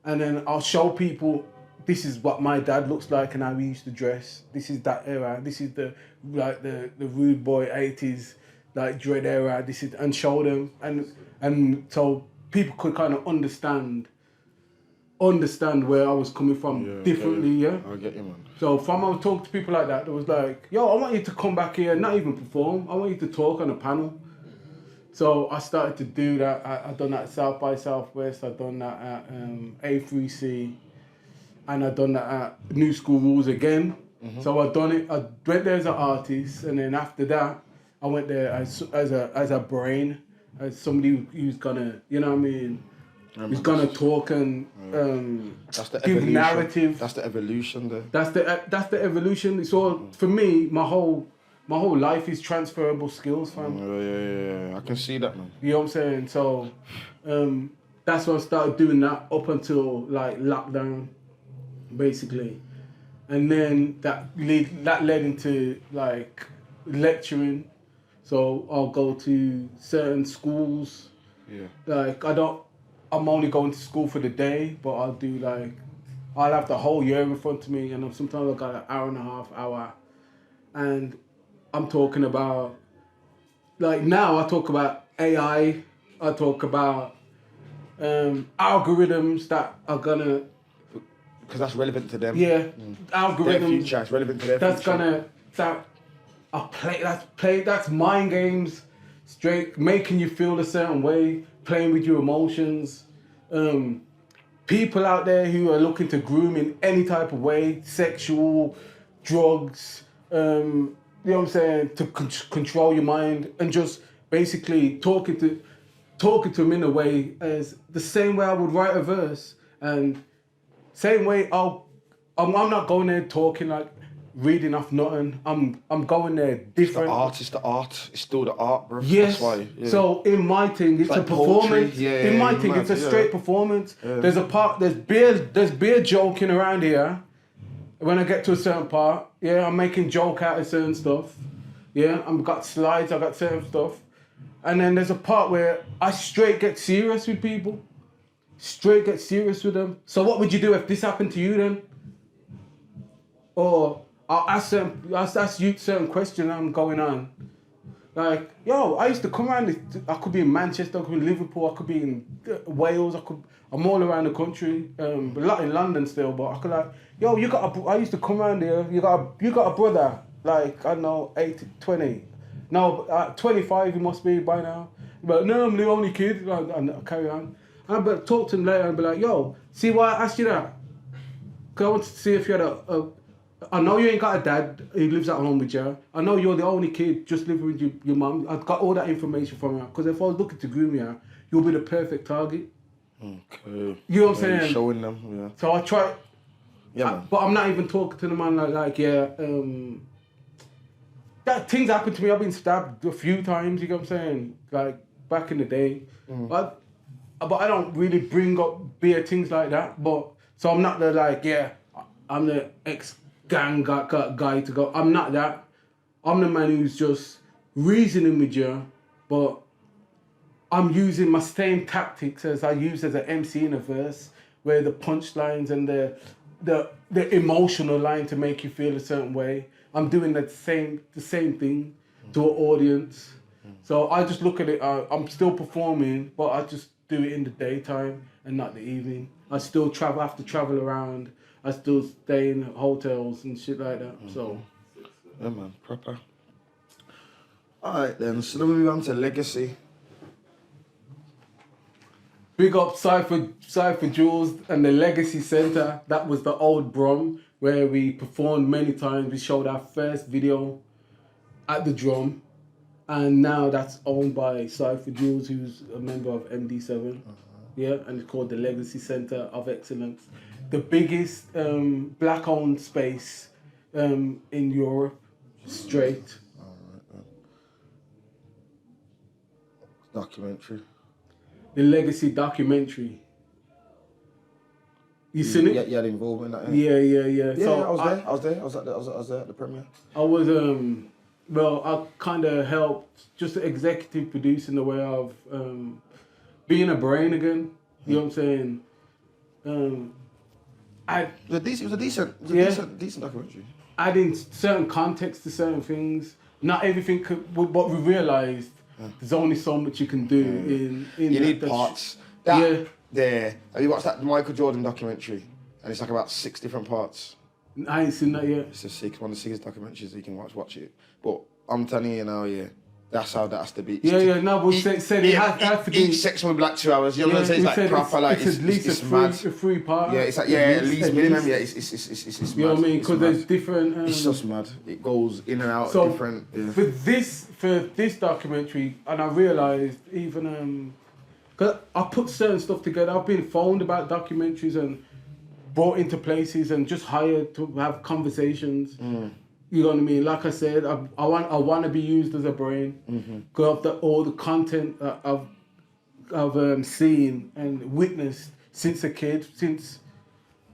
And then I'll show people, this is what my dad looks like and how he used to dress. This is that era. This is the rude boy 80s, like dread era. This is, and show them. And so people could kind of understand where I was coming from differently, I get you, man. So from I was talking to people like that, it was like, yo, I want you to come back here and not even perform. I want you to talk on a panel. So I started to do that. I done that at South by Southwest. I done that at A3C, and I done that at New School Rules again. So I done it. I went there as an artist, and then after that, I went there as a brain, as somebody who's gonna, you know what I mean, who's gonna talk and that's the give evolution. narrative. That's the evolution there. That's the evolution. It's all for me. My whole life is transferable skills, fam. Yeah. I can see that, man. You know what I'm saying? So that's when I started doing that up until like lockdown, basically. And then that led into like lecturing. So I'll go to certain schools. Yeah. Like I'm only going to school for the day, but I'll have the whole year in front of me, and sometimes I've got an hour and a half, hour, and I'm talking about, like now I talk about AI, I talk about algorithms that are gonna, because that's relevant to them. yeah, Their algorithms future, it's relevant to their that's future. that's mind games, straight making you feel a certain way, playing with your emotions. People out there who are looking to groom in any type of way, sexual, drugs, you know what I'm saying, to control your mind, and just basically talking to them in a way as the same way I would write a verse, and same way I'm not going there talking like reading off nothing. I'm going there different. The art. It's still the art, bro. Yes. That's why. Yeah. So in my thing, it's like a performance. poetry. In my thing, it's a straight performance. Yeah. There's beer joking around here. When I get to a certain part, yeah, I'm making joke out of certain stuff. Yeah, I've got slides. I got certain stuff, and then there's a part where I straight get serious with people. Straight get serious with them. So what would you do if this happened to you then? Or I'll ask you certain questions I'm going on. Like, yo, I used to come around, I could be in Manchester, I could be in Liverpool, I could be in Wales, I'm all around the country, a lot in London still, but I could like, yo, I used to come around here, you got a brother, like, I don't know, 20. No, 25 he must be by now. But no, I'm the only kid, and I carry on. And I'd talk to him later and be like, yo, see why I asked you that? Because I wanted to see if you had I know you ain't got a dad who lives at home with you. I know you're the only kid just living with your mum. I've got all that information from you. Because if I was looking to groom you, you'll be the perfect target. Okay. You know what I'm saying? Showing them, yeah. So I try. Yeah, man. But I'm not even talking to the man that things happen to me. I've been stabbed a few times, you know what I'm saying? Like back in the day. But I don't really bring up beer things like that. But so I'm not I'm the ex-gang guy to go. I'm not that. I'm the man who's just reasoning with you, but I'm using my same tactics as I use as an MC in a verse, where the punchlines and the emotional line to make you feel a certain way. I'm doing the same thing to an audience. So I just look at it. I'm still performing, but I just do it in the daytime and not the evening. I still have to travel around. I still stay in hotels and shit like that. So, yeah, man, proper. All right then. So then we move on to legacy. Big up Cypher Jules and the Legacy Centre. That was the old Brom where we performed many times. We showed our first video at the Drum, and now that's owned by Cypher Jules, who's a member of MD7. Yeah, and it's called the Legacy Centre of Excellence. The biggest black-owned space in Europe, straight. Documentary. The Legacy documentary. You seen it? Yeah, you had involvement in that. Yeah. Yeah, So I was there. I was there at the premiere. I was I kind of helped just the executive produce in the way of being a brain again. You know what I'm saying? It was a decent documentary. Adding certain context to certain things. Not everything but we realised there's only so much you can do in you need parts. Have you watched that Michael Jordan documentary? And it's like about 6 different parts. I ain't seen that yet. It's one of the 6 documentaries you can watch it. But I'm telling you now, that's how that has to be. No, but said it has to be. Each section will be like 2 hours. You know what I'm saying? It's like proper, like it's at least a free part. Yeah, it's like at least minimum. Yeah, it's mad. You know what I mean? Because there's different. It's just mad. It goes in and out so different. Yeah. For this documentary, and I realised even because I put certain stuff together. I've been phoned about documentaries and brought into places and just hired to have conversations. You know what I mean? Like I said, I want to be used as a brain because of all the content I've seen and witnessed since a kid, since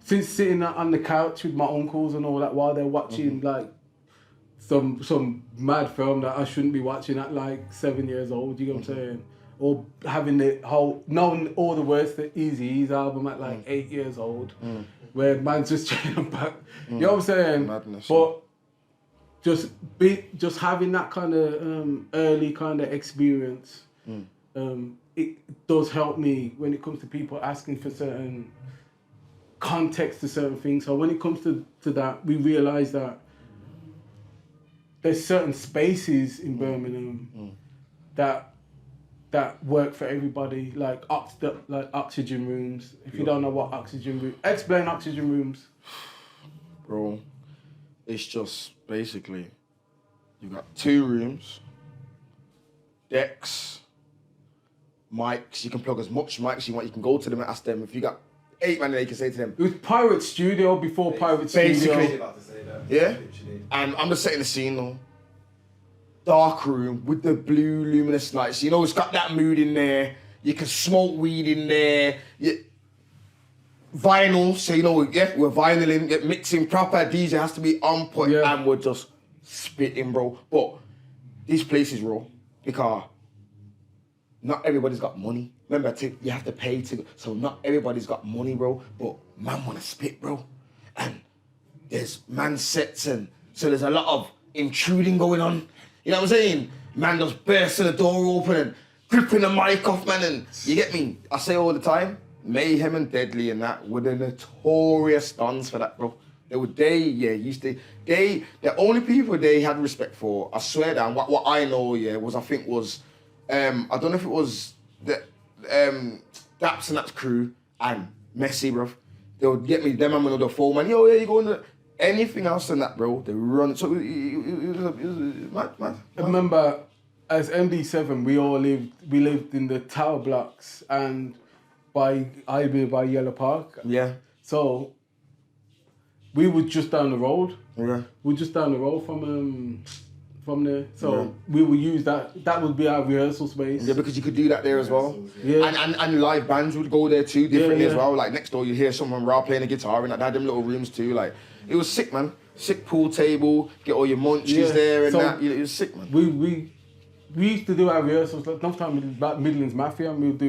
sitting on the couch with my uncles and all that while they're watching like some mad film that I shouldn't be watching at like 7 years old. You know what I'm saying? or having the whole, knowing all the words to Eazy-E's album at like 8 years old, where man's just chilling back. You know what I'm saying? Madness. But just having that kind of early kind of experience, it does help me when it comes to people asking for certain context to certain things. So when it comes to that, we realise that there's certain spaces in Birmingham that work for everybody, like oxygen rooms. If you don't know what oxygen room, explain oxygen rooms. Bro, it's just basically, you got 2 rooms, decks, mics. You can plug as much mics you want. You can go to them and ask them. If you got 8 man, you can say to them. It was Pirate Studio before Pirate Basically. Studio. About to say that. Yeah? Literally. And I'm just setting the scene though. Dark room with the blue luminous lights. You know, it's got that mood in there. You can smoke weed in there. Vinyl, so you know, we're vinyling, mixing proper. DJ has to be on point, and we're just spitting, bro. But these places, bro, because not everybody's got money. Remember, you have to pay to, so not everybody's got money, bro. But man wanna spit, bro. And there's man sets, and so there's a lot of intruding going on. You know what I'm saying? Man just bursting the door open and gripping the mic off, man, and you get me? I say all the time, Mayhem and Deadly and that were the notorious dons for that, bro. The only people they had respect for, I swear down, what I know, I don't know if it was the Daps and that's crew and Messi, bro. They would get me, them and another 4 man, yo, yeah, you going to anything else than that, bro, they run. So it was mad. I remember as MD7, we lived in the tower blocks and by Yellow Park. Yeah. So we were just down the road. Yeah. We're just down the road from there. So we would use that. That would be our rehearsal space. Yeah, because you could do that there as well. Yeah. And live bands would go there too, differently as well. Like next door, you hear someone raw playing a guitar and like, they had them little rooms too. Like it was sick, man. Sick pool table, get all your munchies there and so that. It was sick, man. We used to do our rehearsals like sometimes about Midlands Mafia, and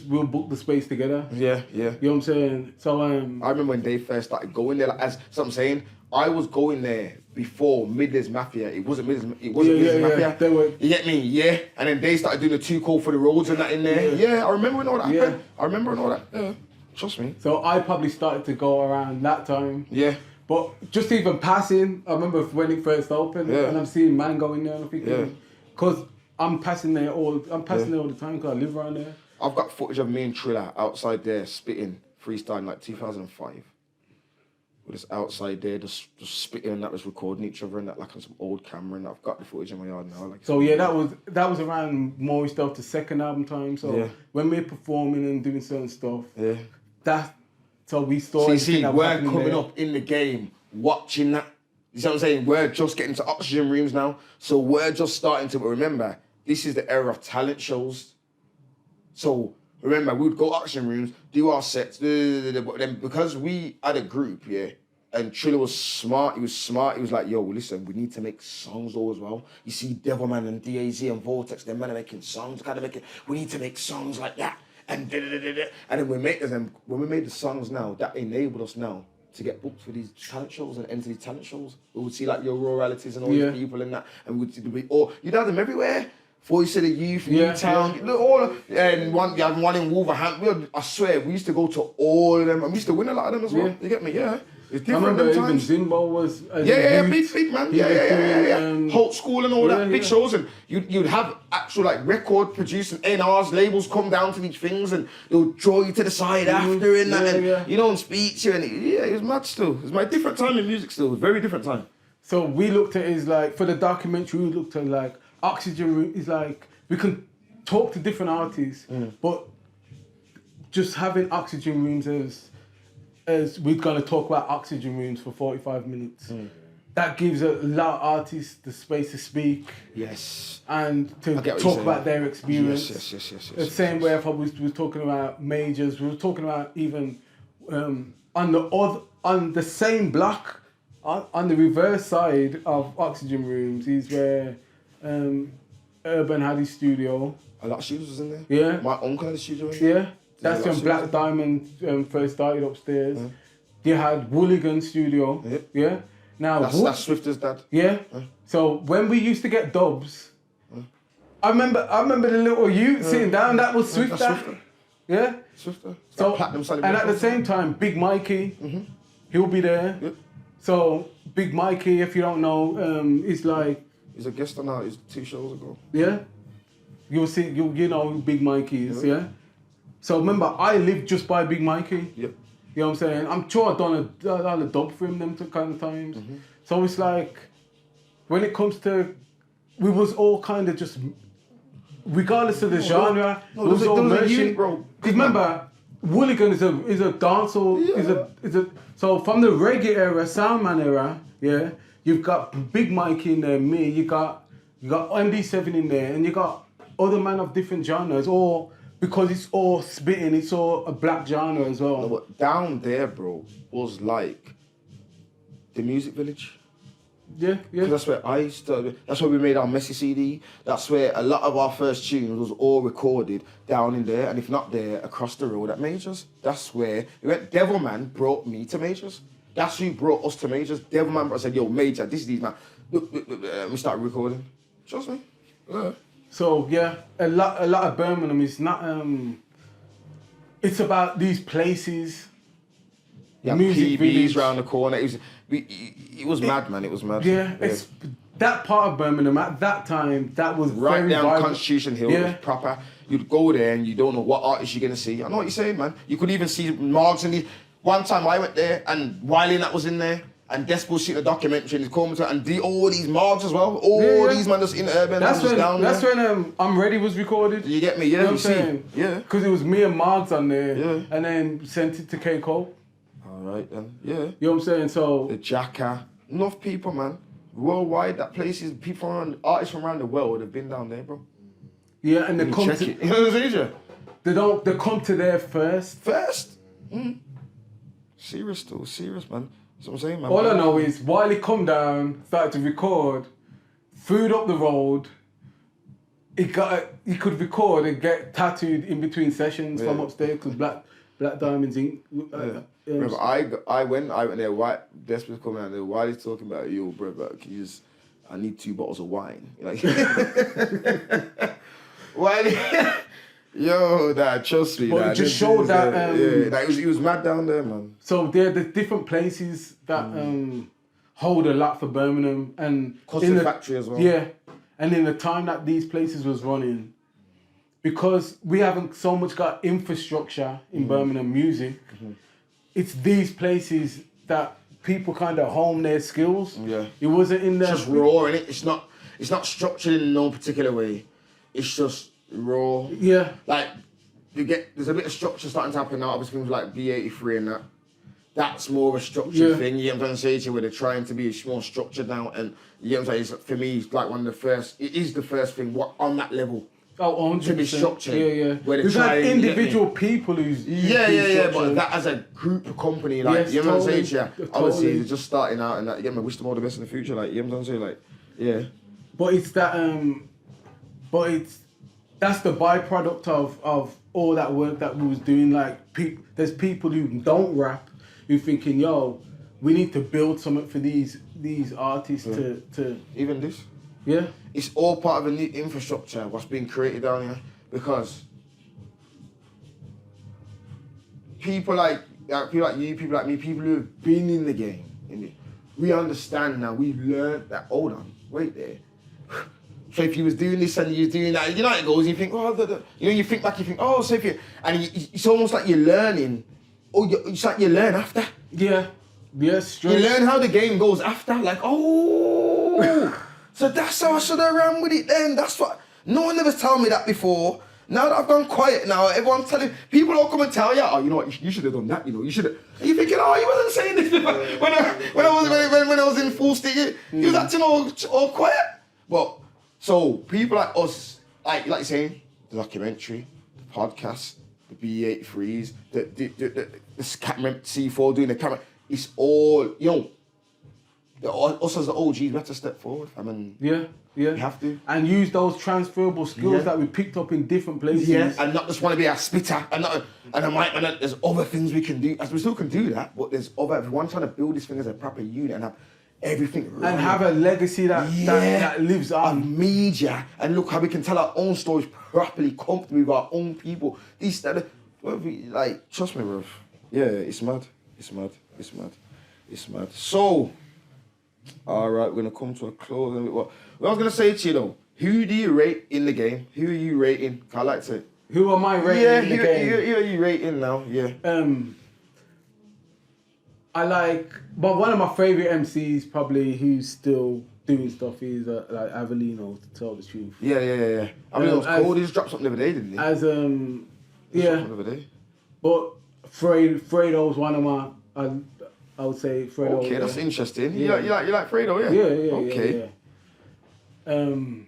we'll book the space together. Yeah. You know what I'm saying? So I remember when they first started going there. Like, as so I'm saying, I was going there before Midlands Mafia. It wasn't Midlands Mafia. They were, you get me? Yeah. And then they started doing the Too Cold for the Roads and that in there. Yeah, I remember when all that happened. I remember when all that. Yeah. Trust me. So I probably started to go around that time. Yeah. But just even passing, I remember when it first opened, and I'm seeing man going there, and I'm thinking, because I'm passing there all the time because I live around there. I've got footage of me and Triller outside there spitting freestyle like 2005. We're just outside there, just spitting, and that was recording each other and that like on some old camera, and I've got the footage in my yard now. Like, so yeah, that was around more stuff the second album time. So when we're performing and doing certain stuff, so we saw. So you see, we're coming up in the game, watching that. You see what I'm saying? We're just getting to oxygen rooms now, so we're just starting to remember. This is the era of talent shows. So remember, we would go oxygen rooms, do our sets, but then because we had a group, and Triller was smart. He was like, yo, listen, we need to make songs though as well. You see Devilman and DAZ and Vortex, them men are making songs, we need to make songs like that. And then when we made the songs now, that enabled us now to get booked for these talent shows and enter these talent shows. We would see like your ruralities and all these people and that, and you'd have them everywhere. Voice of the Youth, Newtown, and you have one in Wolverhampton. I swear, we used to go to all of them, and we used to win a lot of them as well. You get me? Yeah. It's different. I remember even Zimbo was big man. Yeah. Holt School and all that, big shows, and you'd have actual like record producing NRs, labels come down to these things, and they'll draw you to the side after and that, and you know, and speak to you, and it was mad still. It was my different time in music still. It was a very different time. So we looked at it as like, for the documentary, we looked at like Oxygen Room is like, we can talk to different artists, but just having Oxygen Rooms as we're going to talk about Oxygen Rooms for 45 minutes. That gives a lot of artists the space to speak. Yes. And to talk about their experience. Yes. The same way if I was talking about majors, we were talking about even on the same block, on the reverse side of Oxygen Rooms is where Urban had his studio. A lot of studios was in there. Yeah. My uncle had a studio in there. Yeah. That's when Black Diamond first started upstairs. Yeah. They had Wooligan Studio. Yep. Yeah. Now That's Swifter's dad. Yeah. So when we used to get dubs, I remember the little youth sitting down. That was Swifter. That's Swifter. Yeah. Swifter. So Platinum and at the same time, Big Mikey, he'll be there. Yep. So Big Mikey, if you don't know, is like He's a guest on our 2 shows ago. yeah. You'll see, you know who Big Mikey is, yeah. So remember, I lived just by Big Mikey. Yep. You know what I'm saying? I'm sure I've done a dub for him them kind of times. So it's like, when it comes to, we was all kind of just, regardless of the genre, no, we was all there was a merging. unit, bro. Because remember, Wooligan is a dancehall, is a so from the reggae era, Soundman era, yeah, you've got Big Mikey in there, me, you got MD7 in there, and you got other men of different genres, or because it's all spitting, it's all a black genre as well. No, but down there, bro, was like the music village. Yeah, yeah. 'Cause that's where I used to, that's where we made our Messy CD. That's where a lot of our first tunes was all recorded down in there, and if not there, across the road at Majors. That's where, Devilman brought me to Majors. That's who brought us to Majors. Devilman said, yo, Major, this is these, man. Look, we started recording. Trust me. Yeah. So yeah, a lot of Birmingham is not. It's about these places. Yeah, music PBs village. round the corner. It was mad, man. It was mad. Yeah, it's that part of Birmingham at that time. That was Right very down vibrant. Constitution Hill, it was proper. You'd go there and you don't know what artist you're gonna see. I know what you're saying, man. You could even see Margs in the. One time I went there and Wiley and that was in there, and Despo shooting a documentary and he's coming to, and all these Margs as well. All these man just in urban. That's when. Down That's there. when I'm Ready was recorded. You get me? Yeah, You know you what see. I'm saying? Yeah. Because it was me and Margs on there. Yeah. And then sent it to K Cole. All right then. Yeah. You know what I'm saying? So The Jacker. Enough people, man. Worldwide, that place is people around, artists from around the world have been down there, bro. yeah, and they You come check to. it. You know what I'm saying? They come to there first. First. Serious though, serious, man. That's what I'm saying, man. All I know is Wiley come down, started to record, food up the road. He could record and get tattooed in between sessions from upstairs because Black Diamonds Inc. Remember, I went there. White Des was coming out there. Wiley's talking about, yo, brother, I need 2 bottles of wine. Like, Wiley, yo, that trust me. But it just showed that. He was mad down there, man. So they're the different places that hold a lot for Birmingham and Custard Factory as well. Yeah, and in the time that these places was running, because we haven't so much got infrastructure in Birmingham music, it's these places that people kind of hone their skills. Yeah. It wasn't in the... It's just raw, innit? It's not structured in no particular way. It's just raw. Yeah. Like, there's a bit of structure starting to happen now, obviously things like B83 and that. That's more of a structured thing, you get what I'm trying to say to you, where they're trying to be more structured now, and you get what I'm saying, for me, it's like one of the first, it is the first thing on that level. Oh, 100%. To be structured. Yeah. Where they We've try had and individual people who's Yeah, but that as a group of company, like, Yes, you know what I'm saying totally, to you? totally. Obviously, they're just starting out, and that, you get me, wish them all the best in the future, like, you know what I'm saying, like, yeah. But it's that, that's the byproduct of all that work that we was doing. Like, there's people who don't rap, who thinking, yo, we need to build something for these artists to Even this. yeah. It's all part of a new infrastructure, what's being created down here, because people like you, people like me, people who have been in the game, we understand now, we've learned that, hold on, wait there. So if you was doing this and you're doing that, you know how it goes, you think, you think back, you think, oh, so if you, and it's almost like you're learning, it's like you learn after. Yeah. Yes, You learn how the game goes after, like, oh, so that's how I should have ran with it then. That's what, no one ever told me that before. Now that I've gone quiet now, everyone's telling, people all come and tell you, oh, you know what, you should have done that, you should have. And you're thinking, oh, he wasn't saying this before. When I was in full stick, he was acting all quiet. But, so people like us, like you're saying, the documentary, the podcast, the B83s, the camera, C4 doing the camera, it's all, us as the OGs, we have to step forward. I mean, yeah. we have to. And use those transferable skills that we picked up in different places. Yeah, and not just want to be a spitter and a mic man. There's other things we can do. As we still can do that, but there's other. Everyone trying to build this thing as a proper unit and have everything and have a legacy that lives on. Of media, and look how we can tell our own stories properly, comfortably with our own people. These like, trust me, bro. Yeah, it's mad. So, all right, we're gonna come to a close. What I was gonna say to you though, who do you rate in the game? Who are you rating? I like to. Who am I rating in the game? Who are you rating now? Yeah. I like, but one of my favorite MCs probably who's still doing stuff is like Avellino, to tell the truth. Yeah. I mean, it was cool. He just dropped something the other day, didn't he? Yeah. The other day. But Fredo's one of my. I would say Fredo. Okay, that's interesting. Yeah. You like Fredo, yeah? Yeah. Okay.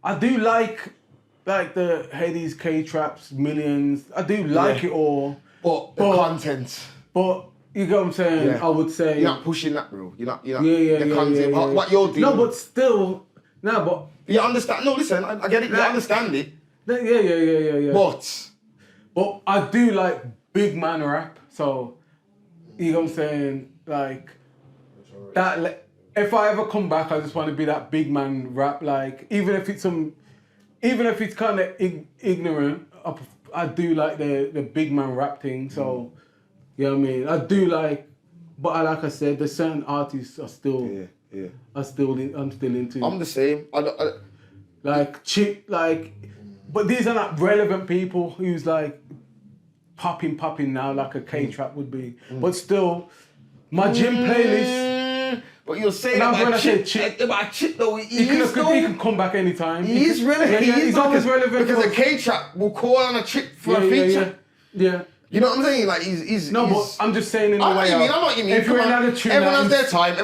I do like the Hades, K-Traps, Millions. I do like it all. But the content. But you get what I'm saying? Yeah. I would say you're not pushing that, bro. You're not. Yeah. The content. What you're doing. No, but still. No, but you understand. No, listen. I get it. You understand it. Yeah. But I do like big man rap. So you know what I'm saying? Like that. Like, if I ever come back, I just want to be that big man rap. Like even if it's kind of ignorant, I do like the big man rap thing. So you know what I mean? I do like, but like I said, there's certain artists are still. Yeah. I'm still into. I'm the same. Like Chip, like, but these are not relevant people who's like popping now, like a K-Trap would be. But still, my gym playlist. But you're saying about Chip though, he can come back anytime. He's relevant. He's always relevant because a K-Trap will call on a Chip for a feature. Yeah. You know what I'm saying? Like he's but I'm just saying in the way. I know what you mean. If you're another tune, everyone has their time.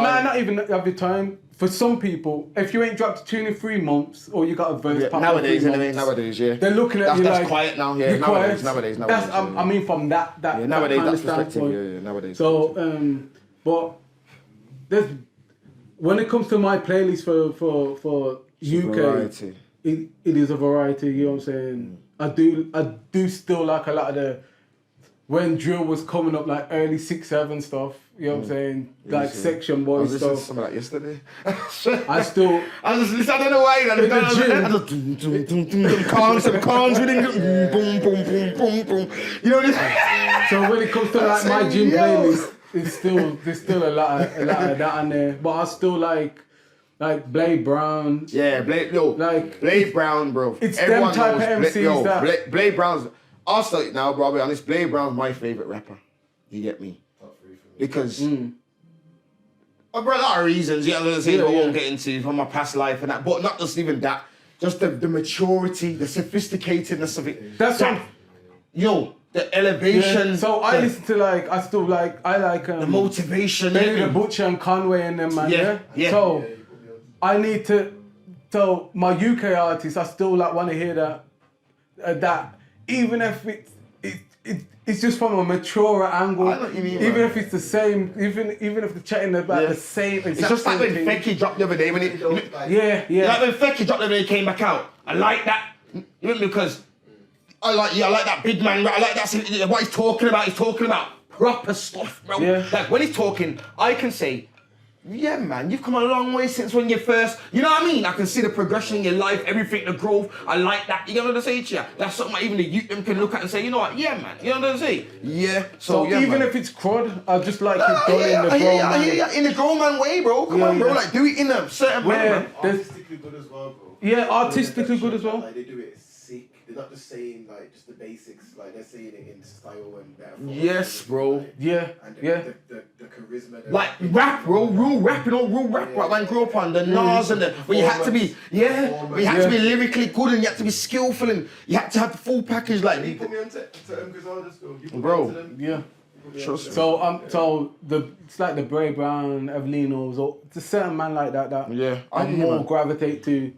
Nah, not even have your time. For some people, if you ain't dropped a tune in 3 months, or you got a verse pop nowadays, in 3 months, nowadays, yeah. They're looking at you that's like quiet now. Yeah, you're quiet. Nowadays. That's I mean from that nowadays kind that's of standpoint. Yeah, nowadays. So but there's when it comes to my playlist for UK, variety. It is a variety. You know what I'm saying? I do still like a lot of the when drill was coming up, like early 6-7 stuff. You know what I'm saying? Like Section Boy I was listening stuff. to some of that yesterday. I still. I don't know why. I just cons with it. Boom. You know this. So when it comes to like my gym playlist, there's still a lot of that on there. But I still like Blade Brown. Yeah, Blade Brown, bro. It's everyone them type of MCs that. Blade Brown's. I'll start it now, bro. I'll be honest. Blade Brown's my favourite rapper. You get me? Because I've got a lot of reasons, you know what I'm saying, I won't get into from my past life and that, but not just even that, just the maturity, the sophisticatedness of it. That's that, the elevation. Yeah. So I listen to the motivation. Benny the Butcher and Conway and them, man. Yeah. So I need to. So my UK artists, I still want to hear that even if it's just from a maturer angle. I know what you mean, even if it's the same, even if they're chatting about the same. It's just like when Fecky dropped the other day when it. Like when Fecky dropped the other day, came back out. I like that, because I like that big man. I like that. What he's talking about. He's talking about proper stuff, bro. Yeah. Like when he's talking, I can say, yeah, man, you've come a long way since when you first, you know what I mean? I can see the progression in your life, everything, the growth. I like that. You know what I'm saying to you? That's something even the youth them can look at and say, you know what? Yeah, man. You know what I'm saying? Yeah. So yeah, even man. if it's crud, I just like it done in the grown man. In the grown man way, bro. Come on, bro. Like do it in a certain way, man. Artistically good as well, bro. Yeah, artistically good as well. Like they do it sick. They're not just saying like just the basics. Like they're saying it in style and metaphor. Yes, bro. Like, Yeah. and Yeah. The charisma. Like rap, bro, real rap, what man grew up on, the Nas and where you had to be, where you had to be lyrically good and you had to be skillful and you had to have the full package, like. You put me on to Griselda still. You put Bro. me on to them. Yeah. Trust me. So it's like the Bray Brown, Avelinos, or it's a certain man like that Yeah, I more gravitate to.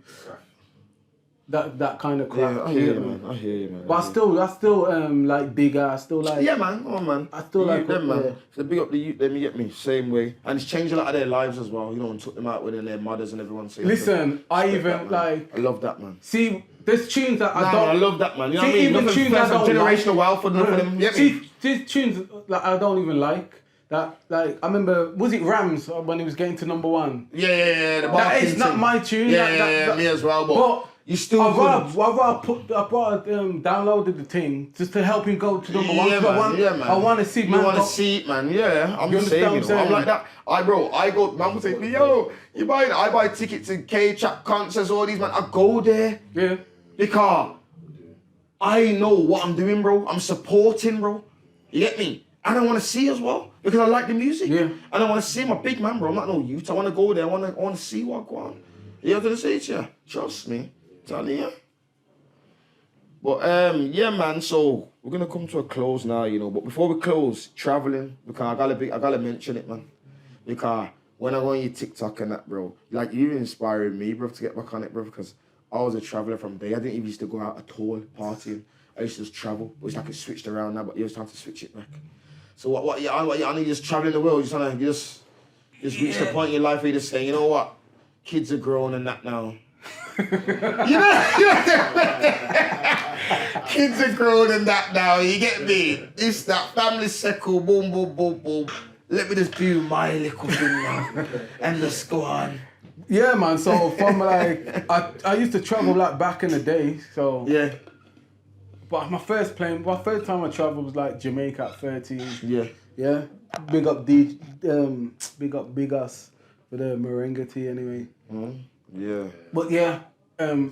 that kind of craft. Yeah, I hear you, man. I hear you, man. But I still like bigger. I still like. Yeah, man. Come on, man. I still the like youth, them, man. yeah. So big up the youth, them, you get me? Same way. And it's changed a lot of their lives as well, you know, and took them out within their mothers and everyone. So Listen, I even that, like. I love that, man. See, there's tunes that I don't. I love that, man. You know what I See, mean? even Nothing tunes I first, don't generational like. wealth for them. You get me? See, there's tunes like I don't even like. That like I remember, was it Rams when he was getting to number 1? Yeah. The That is Barking not thing. my tune. Yeah, me as well. But you still I downloaded the thing just to help him go to number 1. Yeah, man. I want to see. You want to see it, man. Yeah, I'm You the same. understand what I'm saying? I'm like that. I go. Man will say to me, yo, you buying? I buy tickets to K-Chap concerts. All these, man. I go there. Yeah. Because I know what I'm doing, bro. I'm supporting, bro. You get me? And I want to see as well because I like the music. Yeah. And I want to see. I'm a big man, bro. I'm not no youth. I want to go there. I want to see what go on. You know what I'm saying to you? Trust me. Telling you. But yeah, man. So we're gonna come to a close now, you know. But before we close, traveling, because I gotta mention it, man. Because when I go on your TikTok and that, bro, like you inspired me, bro, to get back on it, bro. Because I was a traveler from day. I didn't even used to go out at all partying. I used to just travel. It was like it switched around now, but it was time to switch it back. So what you on? You just traveling the world. You just reach the point in your life where you just saying, you know what, kids are grown and that now. you know, kids are grown and that now. You get me? It's that family circle. Boom, boom, boom, boom. Let me just do my little thing now, and just go on. Yeah, man. So from like I used to travel like back in the day. So Yeah. But my first time I travelled was like Jamaica at 13. Yeah. Yeah. Big up big us for the merengue tea anyway. Yeah. But yeah,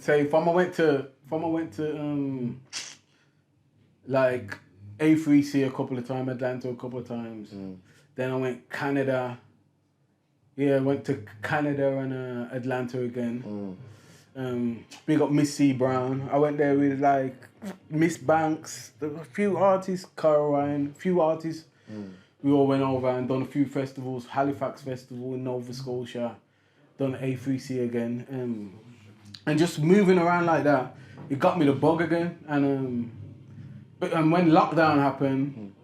say from I went to like A3C a couple of times, Atlanta a couple of times. Then I went Canada. Yeah, I went to Canada and Atlanta again. Big up Miss C Brown. I went there with like Miss Banks, a few artists, Caroline, a few artists. We all went over and done a few festivals. Halifax Festival in Nova Scotia. Done A3C again. And just moving around like that, it got me the bug again. And when lockdown happened,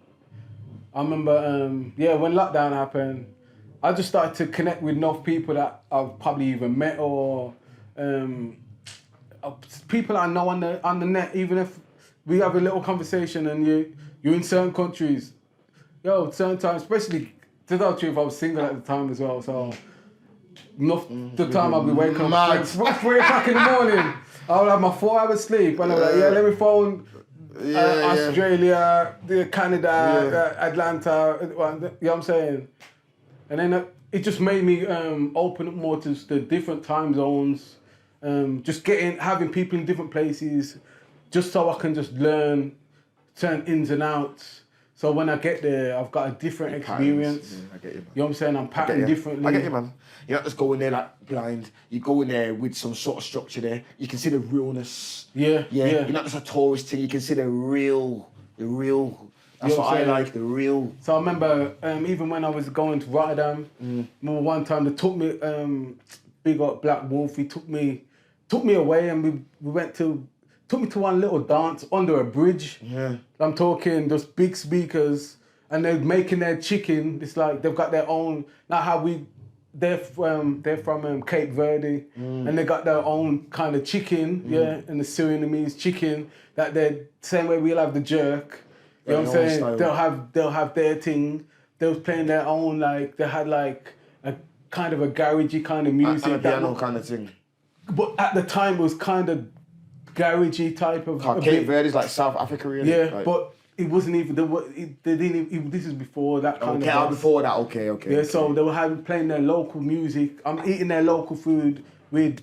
I remember, when lockdown happened, I just started to connect with enough people that I've probably even met or people I know on the net. Even if we have a little conversation and you're in certain countries, certain times, especially to tell the truth, I was single at the time as well, so enough the time I'll be waking up 3 o'clock in the morning. I'll have my 4 hours sleep and I'm like, let me phone Australia, Canada, Atlanta, you know what I'm saying? And then it just made me open up more to the different time zones, just having people in different places, just so I can just learn certain ins and outs. So when I get there, I've got a different experience. Yeah, I get you, man. You know what I'm saying? I'm patterned differently. I get you, man. You're not just going there like blind. You go in there with some sort of structure there. You can see the realness. Yeah. You're not just a tourist thing. You can see the real. That's what I like, the real. So I remember, even when I was going to Rotterdam, remember one time they took me, big up Black Wolf, he took me away and we went to, took me to one little dance under a bridge. Yeah. I'm talking just big speakers and they're making their chicken. It's like they've got their own, not how they're from Cape Verde and they got their own kind of chicken, and the Surinamese chicken that they're same way we'll have the jerk. You know what I'm saying? Style. They'll have their thing. They was playing their own, like they had like a kind of a garagey kind of music. And a piano kind of thing. But at the time it was kind of garagey type of. Cape Verde is like South Africa, really. Yeah, like, but it wasn't even. They didn't even. This is before that kind of. Okay, before that. Okay. Yeah, so they were playing their local music. I'm eating their local food and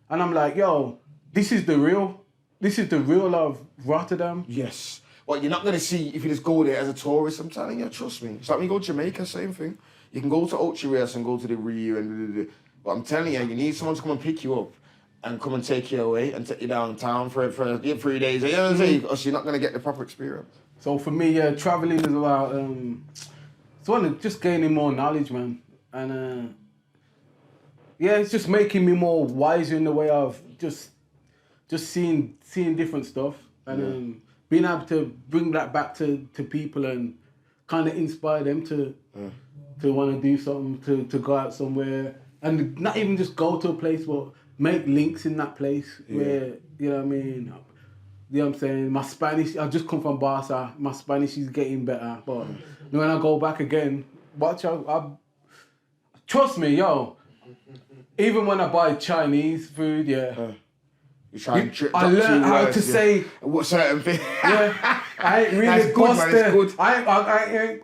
I'm like, yo, this is the real of Rotterdam. Yes. Well, you're not going to see if you just go there as a tourist, I'm telling you, trust me. It's like when you go to Jamaica, same thing. You can go to Ochiras and go to the Rio but I'm telling you, you need someone to come and pick you up and come and take you away and take you downtown for 3 days. You know what I'm saying? Or you're not going to get the proper experience. So for me, traveling is about, just gaining more knowledge, man. And it's just making me more wiser in the way of just just seeing different stuff and being able to bring that back to people and kind of inspire them to want to do something, to go out somewhere, and not even just go to a place, but make links in that place where, you know what I mean? You know what I'm saying? My Spanish, I just come from Barca, my Spanish is getting better, but when I go back again, watch out, trust me, yo, even when I buy Chinese food, You try and I learned how to say what certain thing. I ain't really That's good, man, it's busted. good.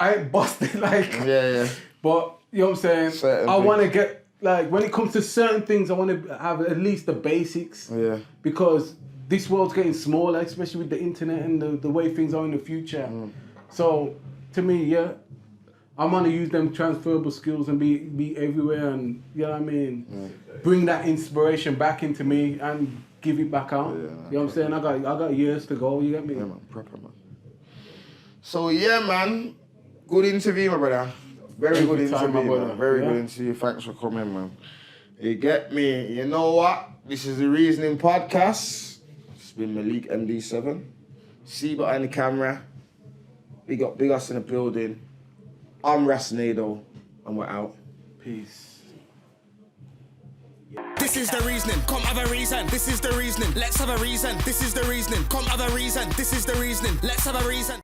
I ain't busted like. Yeah. But you know what I'm saying? Certain I want to things. get like when it comes to certain things, I want to have at least the basics. Yeah. Because this world's getting smaller, especially with the internet and the way things are in the future. So to me, I want to use them transferable skills and be everywhere, and you know what I mean. Bring that inspiration back into me and give it back out. You know what I'm saying? I got years to go. You get me? Yeah, man, proper man. So yeah, man, good interview, my brother. Very good Every time, interview, my brother. man. Very Yeah. good interview. Thanks for coming, man. You get me? You know what? This is the Reasoning Podcast. It's been Malik, MD7. See behind the camera. Big us in the building. I'm Rasnado, and we're out. Peace. This is the reasoning, come have a reason. This is the reasoning, let's have a reason. This is the reasoning, come have a reason. This is the reasoning, let's have a reason.